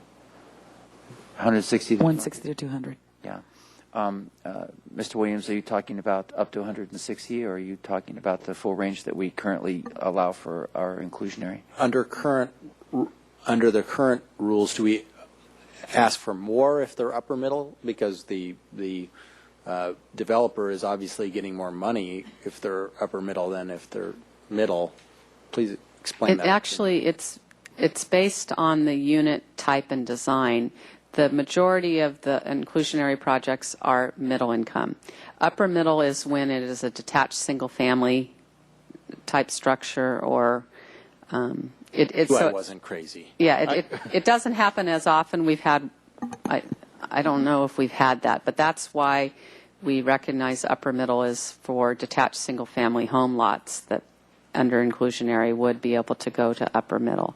160 to 160 to 200. Yeah. Mr. Williams, are you talking about up to 160, or are you talking about the full range that we currently allow for our inclusionary? Under the current rules, do we ask for more if they're upper middle? Because the developer is obviously getting more money if they're upper middle than if they're middle. Please explain that. Actually, it's based on the unit type and design. The majority of the inclusionary projects are middle income. Upper middle is when it is a detached single family type structure, or it's. I wasn't crazy. Yeah, it doesn't happen as often. We've had, I don't know if we've had that, but that's why we recognize upper middle is for detached single family home lots that under inclusionary would be able to go to upper middle.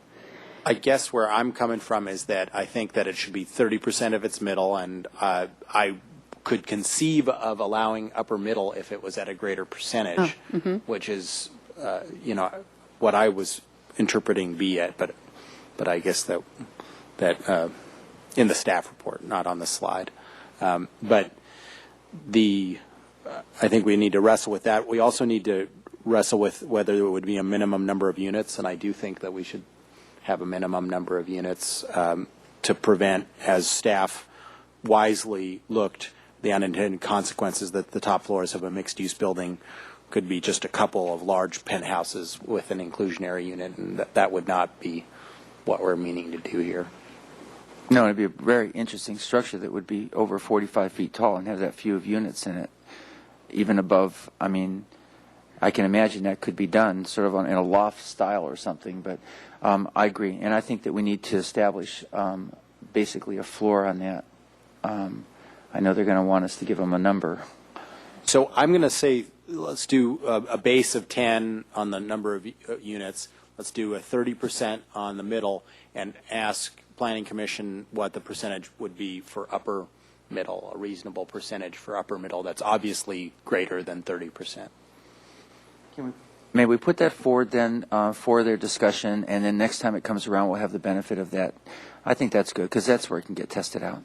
I guess where I'm coming from is that I think that it should be 30% of its middle, and I could conceive of allowing upper middle if it was at a greater percentage, which is, you know, what I was interpreting B at, but I guess that in the staff report, not on the slide. But I think we need to wrestle with that. We also need to wrestle with whether there would be a minimum number of units, and I do think that we should have a minimum number of units to prevent, as staff wisely looked, the unintended consequences that the top floors of a mixed-use building could be just a couple of large penthouses with an inclusionary unit, and that would not be what we're meaning to do here. No, it'd be a very interesting structure that would be over 45 feet tall and have that few of units in it, even above. I mean, I can imagine that could be done sort of in a loft style or something, but I agree. And I think that we need to establish basically a floor on that. I know they're going to want us to give them a number. So I'm going to say let's do a base of 10 on the number of units. Let's do a 30% on the middle and ask Planning Commission what the percentage would be for upper middle, a reasonable percentage for upper middle that's obviously greater than 30%. May we put that forward then for their discussion, and then next time it comes around, we'll have the benefit of that. I think that's good, because that's where it can get tested out.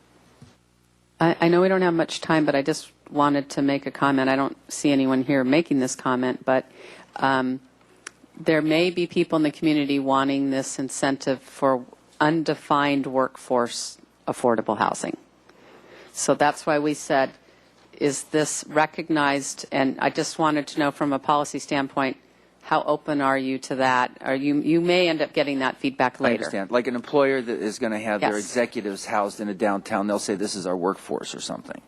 I know we don't have much time, but I just wanted to make a comment. I don't see anyone here making this comment, but there may be people in the community wanting this incentive for undefined workforce affordable housing. So that's why we said, is this recognized? And I just wanted to know from a policy standpoint, how open are you to that? You may end up getting that feedback later. I understand. Like an employer that is going to have their Yes. executives housed in a downtown, they'll say this is our workforce or something.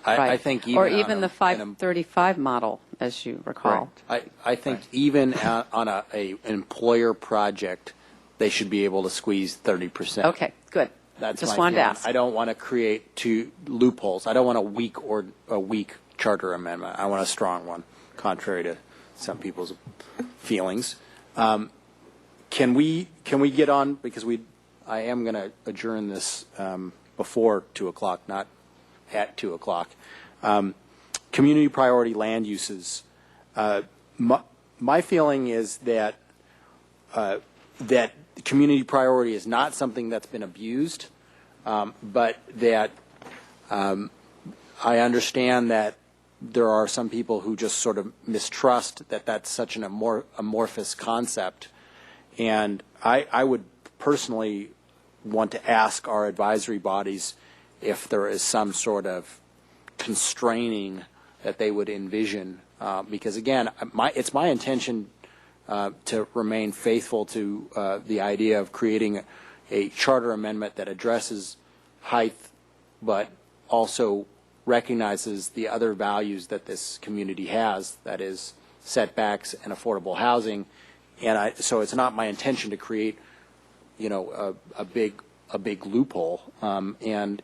I Right. think even or on even a- the in a- 535 model, as you recall. I think even on a employer project, they should be able to squeeze 30%. Okay, good. That's just my wanted to feeling. ask. I don't want to create two loopholes. I don't want a weak charter amendment. I want a strong one, contrary to some people's feelings. Can we get on, because I am going to adjourn this before 2 o'clock, not at 2 o'clock. Community priority land uses. My feeling is that that community priority is not something that's been abused, but that I understand that there are some people who just sort of mistrust that that's such an amorphous concept. And I would personally want to ask our advisory bodies if there is some sort of constraining that they would envision. Because, again, it's my intention to remain faithful to the idea of creating a charter amendment that addresses height, but also recognizes the other values that this community has, that is setbacks and affordable housing. And so it's not my intention to create, a big loophole. And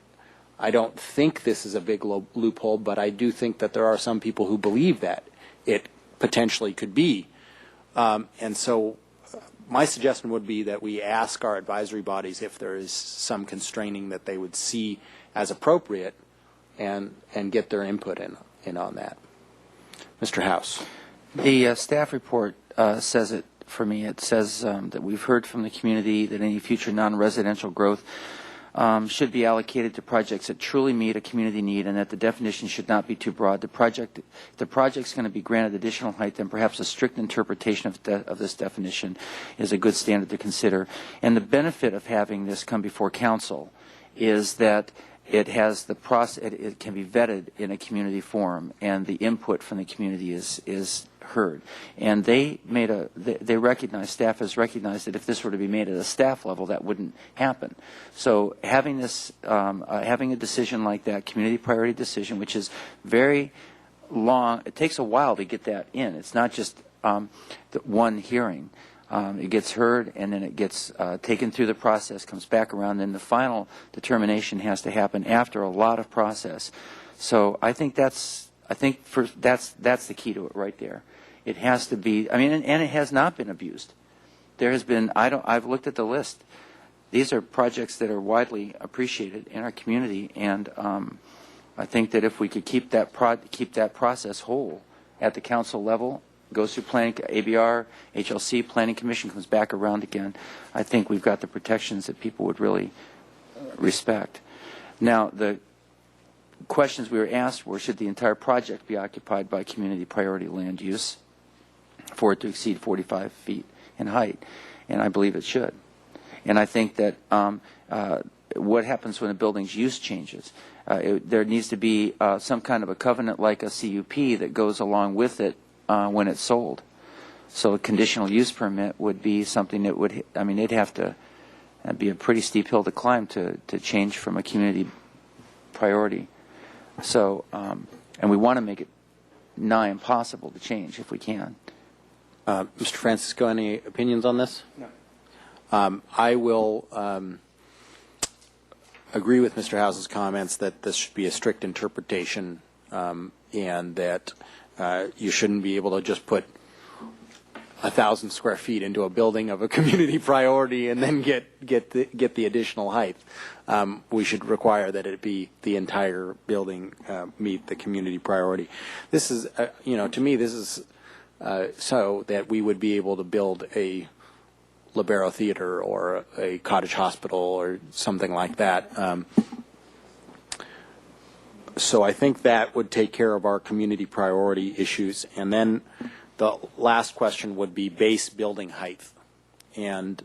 I don't think this is a big loophole, but I do think that there are some people who believe that it potentially could be. And so my suggestion would be that we ask our advisory bodies if there is some constraining that they would see as appropriate, and get their input in on that. Mr. House. The staff report says it for me. It says that we've heard from the community that any future non-residential growth should be allocated to projects that truly meet a community need, and that the definition should not be too broad. The project's going to be granted additional height, then perhaps a strict interpretation of this definition is a good standard to consider. And the benefit of having this come before council is that it has the process. It can be vetted in a community forum, and the input from the community is heard. And they recognize, staff has recognized that if this were to be made at a staff level, that wouldn't happen. So having this, having a decision like that, community priority decision, which is very long, it takes a while to get that in. It's not just one hearing. It gets heard, and then it gets taken through the process, comes back around, and the final determination has to happen after a lot of process. So I think that's the key to it right there. It has to be. I mean, and it has not been abused. There has been. I've looked at the list. These are projects that are widely appreciated in our community, and I think that if we could keep that process whole at the council level, goes through planning, ABR, HLC, Planning Commission, comes back around again, I think we've got the protections that people would really respect. Now, the questions we were asked were, should the entire project be occupied by community priority land use for it to exceed 45 feet in height? And I believe it should. And I think that what happens when a building's use changes? There needs to be some kind of a covenant like a CUP that goes along with it when it's sold. So a conditional use permit would be something that would, I mean, it'd have to be a pretty steep hill to climb to change from a community priority. So, and we want to make it nigh impossible to change if we can. Mr. Francisco, any opinions on this? No. I will agree with Mr. House's comments that this should be a strict interpretation, and that you shouldn't be able to just put 1,000 square feet into a building of a community priority and then get the additional height. We should require that it be the entire building meet the community priority. This is, to me, this is so that we would be able to build a Libero Theater or a cottage hospital or something like that. So I think that would take care of our community priority issues. And then the last question would be base building height. And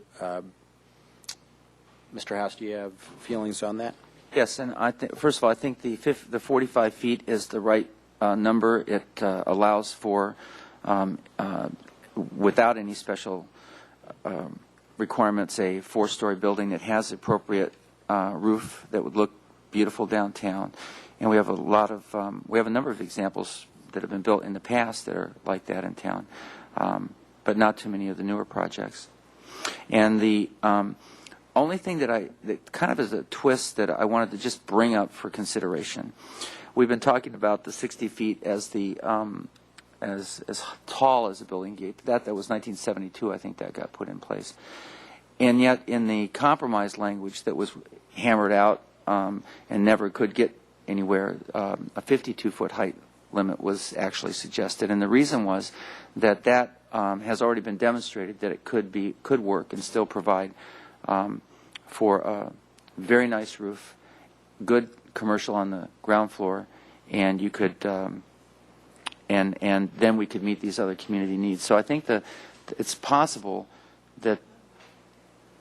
Mr. House, do you have feelings on that? Yes, and first of all, I think the 45 feet is the right number. It allows for, without any special requirements, a 4-story building that has appropriate roof that would look beautiful downtown. And we have a number of examples that have been built in the past that are like that in town, but not too many of the newer projects. And the only thing that kind of is a twist that I wanted to just bring up for consideration, we've been talking about the 60 feet as the as tall as a building gate. That was 1972, I think, that got put in place. And yet, in the compromise language that was hammered out and never could get anywhere, a 52-foot height limit was actually suggested. And the reason was that has already been demonstrated that it could work and still provide for a very nice roof, good commercial on the ground floor, and you could and then we could meet these other community needs. So I think that it's possible that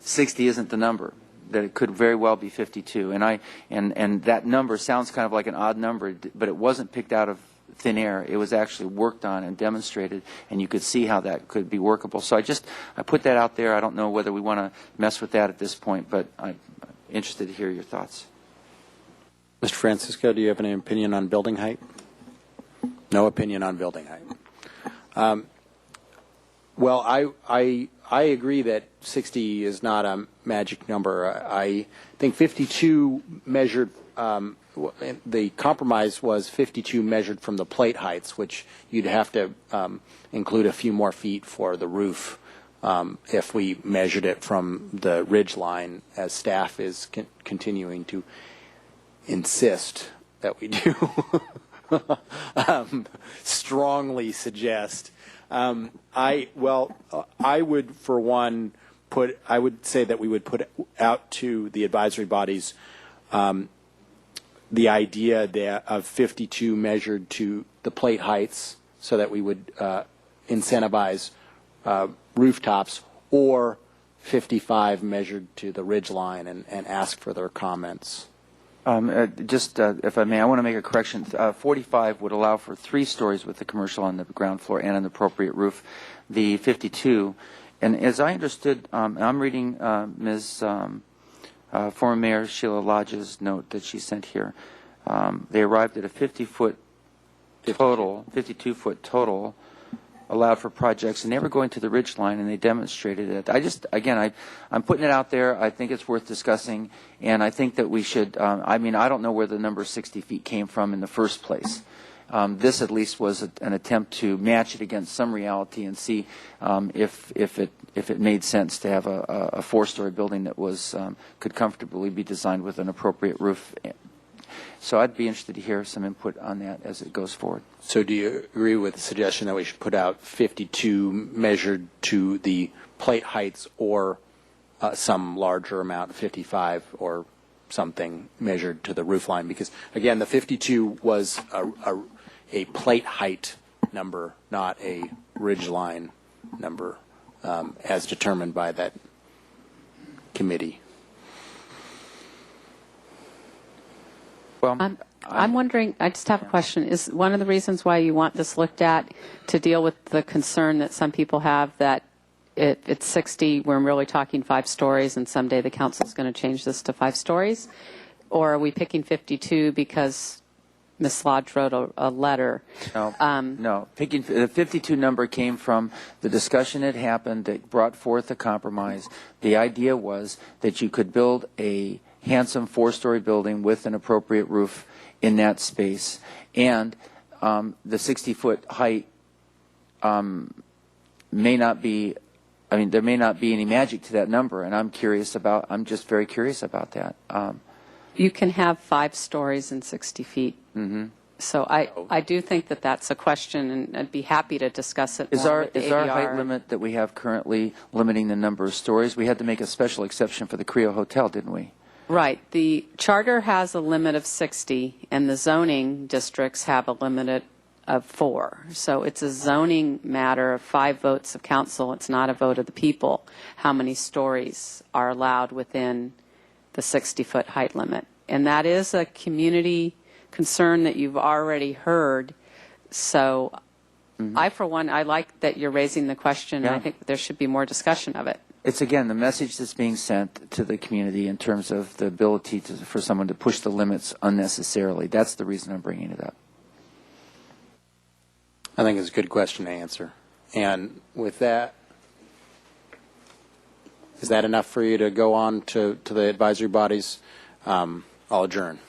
60 isn't the number, that it could very well be 52. And that number sounds kind of like an odd number, but it wasn't picked out of thin air. It was actually worked on and demonstrated, and you could see how that could be workable. So I put that out there. I don't know whether we want to mess with that at this point, but I'm interested to hear your thoughts. Mr. Francisco, do you have any opinion on building height? No opinion on building height. Well, I agree that 60 is not a magic number. I think 52 measured, the compromise was 52 measured from the plate heights, which you'd have to include a few more feet for the roof if we measured it from the ridge line, as staff is continuing to insist that we do. Strongly suggest. I would, for one, I would say that we would put out to the advisory bodies the idea of 52 measured to the plate heights, so that we would incentivize rooftops, or 55 measured to the ridge line, and ask for their comments. If I may, I want to make a correction. 45 would allow for 3 stories with the commercial on the ground floor and an appropriate roof. The 52, and as I understood, I'm reading Ms. Former Mayor Sheila Lodge's note that she sent here. They arrived at a 52-foot total allowed for projects, and they were going to the ridge line, and they demonstrated it. I'm putting it out there. I think it's worth discussing, and I think that we should, I don't know where the number 60 feet came from in the first place. This at least was an attempt to match it against some reality and see if it made sense to have a 4-story building that could comfortably be designed with an appropriate roof. So I'd be interested to hear some input on that as it goes forward. So do you agree with the suggestion that we should put out 52 measured to the plate heights, or some larger amount, 55 or something measured to the roof line? Because, again, the 52 was a plate height number, not a ridge line number, as determined by that committee. Well, I'm wondering, I just have a question. Is one of the reasons why you want this looked at to deal with the concern that some people have that it's 60, we're really talking 5 stories, and someday the council is going to change this to 5 stories? Or are we picking 52 because Ms. Lodge wrote a letter? No. The 52 number came from the discussion that happened that brought forth a compromise. The idea was that you could build a handsome 4-story building with an appropriate roof in that space, and the 60-foot height may not be, I mean, there may not be any magic to that number, and I'm just very curious about that. You can have 5 stories and 60 feet. Mm-hmm. So I do think that that's a question, and I'd be happy to discuss it Is more our with the is our ADR. height limit that we have currently limiting the number of stories? We had to make a special exception for the Creo Hotel, didn't we? Right. The charter has a limit of 60, and the zoning districts have a limit of 4. So it's a zoning matter of 5 votes of council. It's not a vote of the people, how many stories are allowed within the 60-foot height limit. And that is a community concern that you've already heard. So I, for one, I like that you're raising the question, and I think that there should be more discussion of it. It's, again, the message that's being sent to the community in terms of the ability for someone to push the limits unnecessarily. That's the reason I'm bringing it up. I think it's a good question to answer. And with that, is that enough for you to go on to the advisory bodies? I'll adjourn.